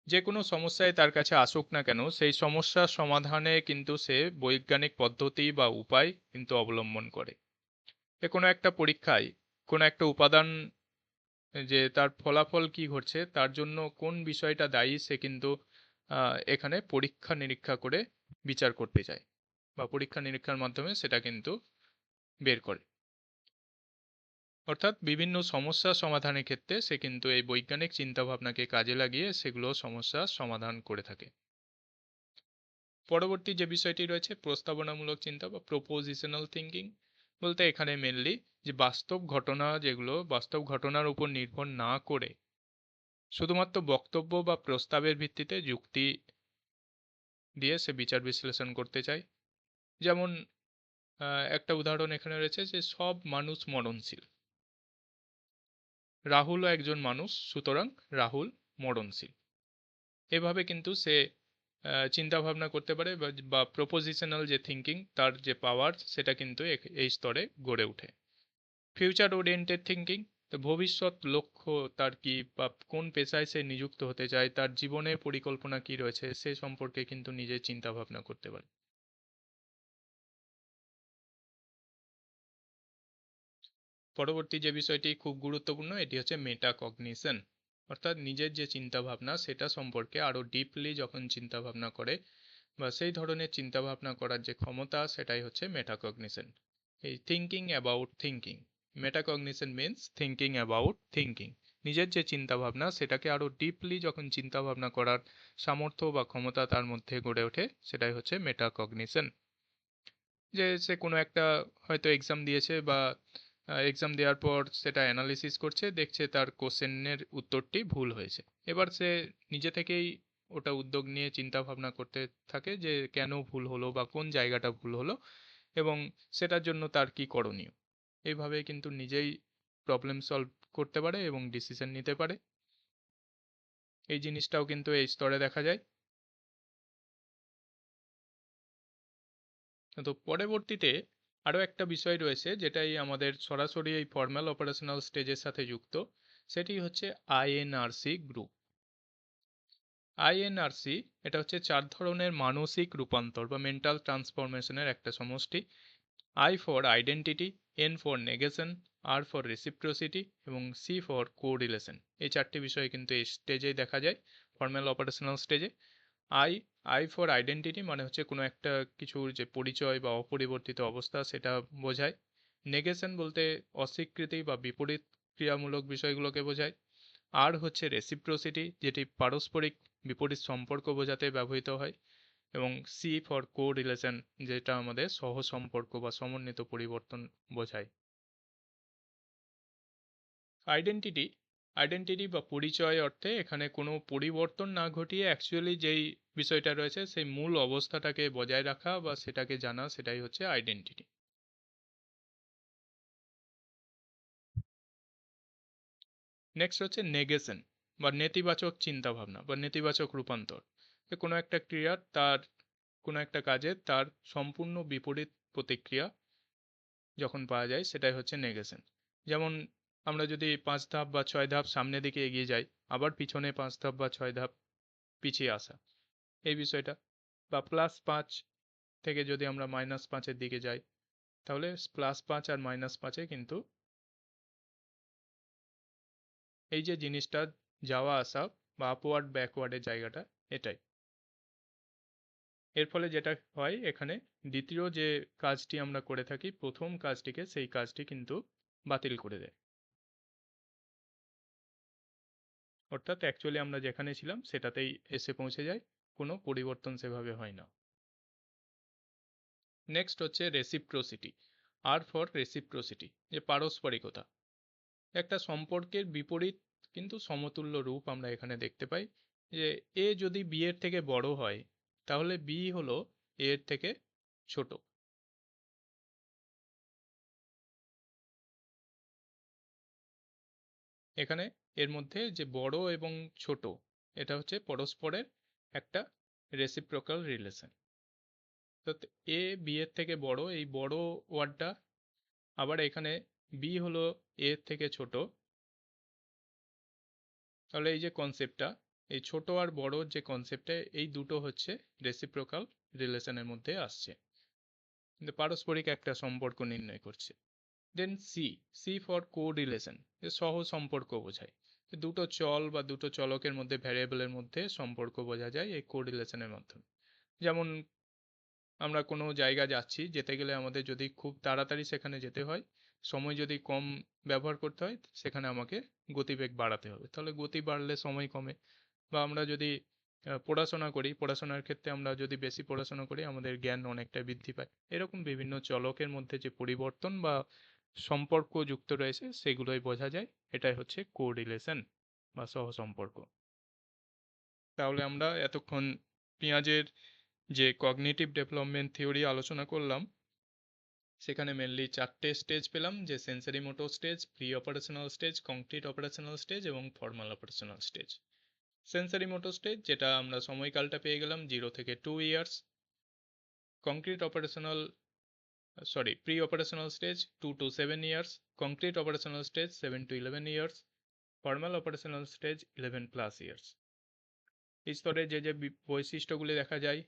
যে কোনো সমস্যায় তার কাছে আসুক না কেন, সেই সমস্যার সমাধানে কিন্তু সে বৈজ্ঞানিক পদ্ধতি বা উপায় কিন্তু অবলম্বন করে। কোনো একটা পরীক্ষায় কোনো একটা উপাদান, যে তার ফলাফল কি ঘটছে, তার জন্য কোন বিষয়টা দায়ী, সে কিন্তু এখানে পরীক্ষা নিরীক্ষা করে বিচার করতে চায় বা পরীক্ষা নিরীক্ষার মাধ্যমে সেটা কিন্তু বের করে। অর্থাৎ বিভিন্ন সমস্যা সমাধানের ক্ষেত্রে সে কিন্তু এই বৈজ্ঞানিক চিন্তাভাবনাকে কাজে লাগিয়ে সেগুলো সমস্যার সমাধান করে থাকে। পরবর্তী যে বিষয়টি রয়েছে প্রস্তাবনামূলক চিন্তা বা প্রপোজিশনাল থিঙ্কিং, বলতে এখানে মেনলি যে বাস্তব ঘটনা, যেগুলো বাস্তব ঘটনার উপর নির্ভর না করে শুধুমাত্র বক্তব্য বা প্রস্তাবের ভিত্তিতে যুক্তি দিয়ে সে বিচার বিশ্লেষণ করতে চায়। যেমন একটা উদাহরণ এখানে রয়েছে যে সব মানুষ মরণশীল, রাহুলও একজন মানুষ, সুতরাং রাহুল মরণশীল। এভাবে কিন্তু সে চিন্তা ভাবনা করতে পারে বা প্রপোজিশনাল যে থিঙ্কিং, তার যে পাওয়ার, সেটা কিন্তু এই স্তরে গড়ে ওঠে। ফিউচার ওরিয়েন্টেড থিঙ্কিং, তো ভবিষ্যৎ লক্ষ্য তার কি, বা কোন পেশায় সে নিযুক্ত হতে চায়, তার জীবনের পরিকল্পনা কি রয়েছে সে সম্পর্কে কিন্তু নিজে চিন্তা ভাবনা করতে পারে। পরবর্তী যে বিষয়টি খুব গুরুত্বপূর্ণ এটি হচ্ছে মেটাকগনিশন, অর্থাৎ নিজের যে চিন্তা ভাবনা সেটা সম্পর্কে আরো ডিপলি যখন চিন্তা ভাবনা করে বা সেই ধরনের চিন্তা ভাবনা করার যে ক্ষমতা সেটাই হচ্ছে মেটাকগনিশন। এই thinking about thinking, metacognition means thinking about thinking. নিজের যে চিন্তা ভাবনা সেটাকে আরো ডিপলি যখন চিন্তা ভাবনা করার সামর্থ্য বা ক্ষমতা তার মধ্যে গড়ে ওঠে সেটাই হচ্ছে মেটাকগনিশন। যে সে কোনো একটা হয়তো এক্সাম দিয়েছে বা এক্সাম দেওয়ার পর সেটা অ্যানালিসিস করছে, দেখছে তার কোশ্চেনের উত্তরটি ভুল হয়েছে। এবার সে নিজে থেকেই ওটা উদ্যোগ নিয়ে চিন্তা ভাবনা করতে থাকে যে কেন ভুল হলো বা কোন জায়গাটা ভুল হলো এবং সেটার জন্য তার কি করণীয়। এইভাবে কিন্তু নিজেই প্রবলেম সলভ করতে পারে এবং ডিসিশন নিতে পারে। এই জিনিসটাও কিন্তু এই স্তরে দেখা যায়। তো পরবর্তীতে আরও একটা বিষয় রয়েছে যেটাই আমাদের সরাসরি এই ফর্মাল অপারেশনাল স্টেজের সাথে যুক্ত, সেটি হচ্ছে আইএনআরসি গ্রুপ। আইএনআরসি এটা হচ্ছে 4 ধরনের মানসিক রূপান্তর বা মেন্টাল ট্রান্সফরমেশনের একটা সমষ্টি। I for identity, N for negation, R for reciprocity এবং সি ফর কোরিলেশন। এই 4টি বিষয় কিন্তু এই স্টেজেই দেখা যায়, ফর্মাল অপারেশনাল স্টেজে। আই আই ফর আইডেন্টিটি মানে হচ্ছে কোনো একটা কিছুর যে পরিচয় বা অপরিবর্তিত অবস্থা সেটা বোঝায়। নেগেশন বলতে অস্বীকৃতি বা বিপরীত ক্রিয়ামূলক বিষয়গুলোকে বোঝায়। আর হচ্ছে রেসিপ্রোসিটি, যেটি পারস্পরিক বিপরীত সম্পর্ক বোঝাতে ব্যবহৃত হয়। এবং সি ফর কো রিলেশন, যেটা আমাদের সহ সম্পর্ক বা সমন্বিত পরিবর্তন বোঝায়। আইডেন্টিটি আইডেন্টিটি বা পরিচয় অর্থে এখানে কোনো পরিবর্তন না ঘটিয়ে অ্যাকচুয়ালি যেই বিষয়টা রয়েছে সেই মূল অবস্থাটাকে বজায় রাখা বা সেটাকে জানা, সেটাই হচ্ছে আইডেন্টিটি। নেক্সট হচ্ছে নেগেশন বা নেতিবাচক চিন্তাভাবনা বা নেতিবাচক রূপান্তর। কোনো একটা ক্রিয়ার তার কোনো একটা কাজে তার সম্পূর্ণ বিপরীত প্রতিক্রিয়া যখন পাওয়া যায় সেটাই হচ্ছে নেগেশন। যেমন আমরা যদি 5 ধাপ বা 6 ধাপ সামনের দিকে এগিয়ে যাই, আবার পিছনে 5 ধাপ বা 6 ধাপ পিছিয়ে আসা, এই বিষয়টা। বা +5 থেকে যদি আমরা -5-এর দিকে যাই, তাহলে +5 আর -5-এ কিন্তু এই যে জিনিসটা যাওয়া আসা বা আপওয়ার্ড ব্যাকওয়ার্ডের জায়গাটা এটাই। এর ফলে যেটা হয় এখানে দ্বিতীয় যে কাজটি আমরা করে থাকি প্রথম কাজটিকে, সেই কাজটি কিন্তু বাতিল করে দেয়। অর্থাৎ অ্যাকচুয়ালি আমরা যেখানে ছিলাম সেটাতেই এসে পৌঁছে যায়, কোনো পরিবর্তন সেভাবে হয় না। নেক্সট হচ্ছে রেসিপ্রোসিটি। আর ফর রেসিপ্রোসিটি, যে পারস্পরিকতা। একটা সম্পর্কের বিপরীত কিন্তু সমতুল্য রূপ আমরা এখানে দেখতে পাই। যে এ যদি বি এর থেকে বড় হয় তাহলে বি হলো এ এর থেকে ছোট। এখানে এর মধ্যে যে বড় এবং ছোট, এটা হচ্ছে পরস্পরের একটা রেসিপ্রোকাল রিলেশন। তো এ বি এর থেকে বড়, এই বড় ওয়ার্ডটা, আবার এখানে বি হলো এ এর থেকে ছোট। তাহলে এই যে কনসেপ্টটা, এই ছোট আর বড় যে কনসেপ্টটা, এই দুটো হচ্ছে রেসিপ্রোকাল রিলেশনের মধ্যে আসছে, কিন্তু পারস্পরিক একটা সম্পর্ক নির্ণয় করছে। দেন সি, সি ফর কোরিলেশন, সহ সম্পর্ক বোঝায়। দুটো চল বা দুটো চলকের মধ্যে, ভ্যারিয়েবলের মধ্যে সম্পর্ক বোঝা যায় এই কোরিলেশনের মাধ্যমে। যেমন আমরা কোনো জায়গা যাচ্ছি, যেতে গেলে আমাদের যদি খুব তাড়াতাড়ি সেখানে যেতে হয়, সময় যদি কম ব্যবহার করতে হয়, সেখানে আমাকে গতিবেগ বাড়াতে হবে, তাহলে গতি বাড়লে সময় কমে। বা আমরা যদি পড়াশোনা করি, পড়াশোনার ক্ষেত্রে আমরা যদি বেশি পড়াশোনা করি আমাদের জ্ঞান অনেকটা বৃদ্ধি পায়। এরকম বিভিন্ন চলকের মধ্যে যে পরিবর্তন বা সম্পর্ক যুক্ত রয়েছে সেগুলোই বোঝা যায়, এটাই হচ্ছে কোরিলেশন বা সহসম্পর্ক। তাহলে আমরা এতক্ষণ পেঁয়াজের যে কগনিটিভ ডেভেলপমেন্ট থিওরি আলোচনা করলাম, সেখানে মেনলি 4টে স্টেজ পেলাম, যে sensory motor stage, pre operational stage, concrete operational stage এবং formal operational stage. Sensory motor stage, যেটা আমরা সময়কালটা পেয়ে গেলাম 0 থেকে 2 years. Concrete operational Pre-operational stage 2 to 7 years, concrete operational stage 7 to 11 years, formal operational stage 11 plus years. এই স্তরে যে যে বৈশিষ্ট্যগুলি দেখা যায়,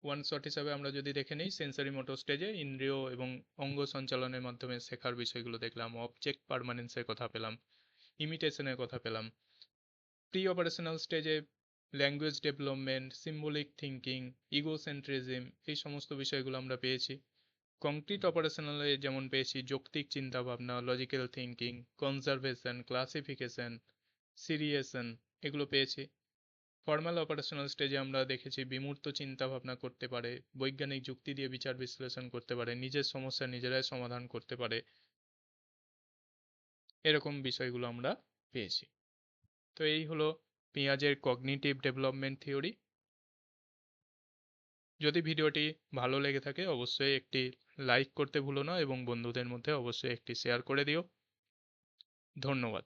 ওয়ান শট হিসাবে আমরা যদি দেখে নিই, সেন্সরি মোটর স্টেজে ইন্দ্রিয় এবং অঙ্গ সঞ্চালনের মাধ্যমে শেখার বিষয়গুলো দেখলাম, অবজেক্ট পারমানেন্সের কথা পেলাম, ইমিটেশনের কথা পেলাম। প্রি অপারেশনাল স্টেজে ল্যাঙ্গুয়েজ ডেভেলপমেন্ট, সিম্বলিক থিঙ্কিং, ইগোসেন্ট্রিজম, এই সমস্ত বিষয়গুলো আমরা পেয়েছি। কংক্রিট অপারেশনালে যেমন পেয়েছি যৌক্তিক চিন্তাভাবনা, লজিক্যাল থিঙ্কিং, কনজারভেশন, ক্লাসিফিকেশন, সিরিয়েশন, এগুলো পেয়েছি। ফর্মাল অপারেশনাল স্টেজে আমরা দেখেছি বিমূর্ত চিন্তা ভাবনা করতে পারে, বৈজ্ঞানিক যুক্তি দিয়ে বিচার বিশ্লেষণ করতে পারে, নিজের সমস্যা নিজেরাই সমাধান করতে পারে, এরকম বিষয়গুলো আমরা পেয়েছি। তো এই হলো পিঁয়াজের কগনিটিভ ডেভেলপমেন্ট থিওরি। যদি ভিডিওটি ভালো লেগে থাকে অবশ্যই একটি লাইক করতে ভুলো না এবং বন্ধুদের মধ্যে অবশ্যই একটি শেয়ার করে দিও। ধন্যবাদ।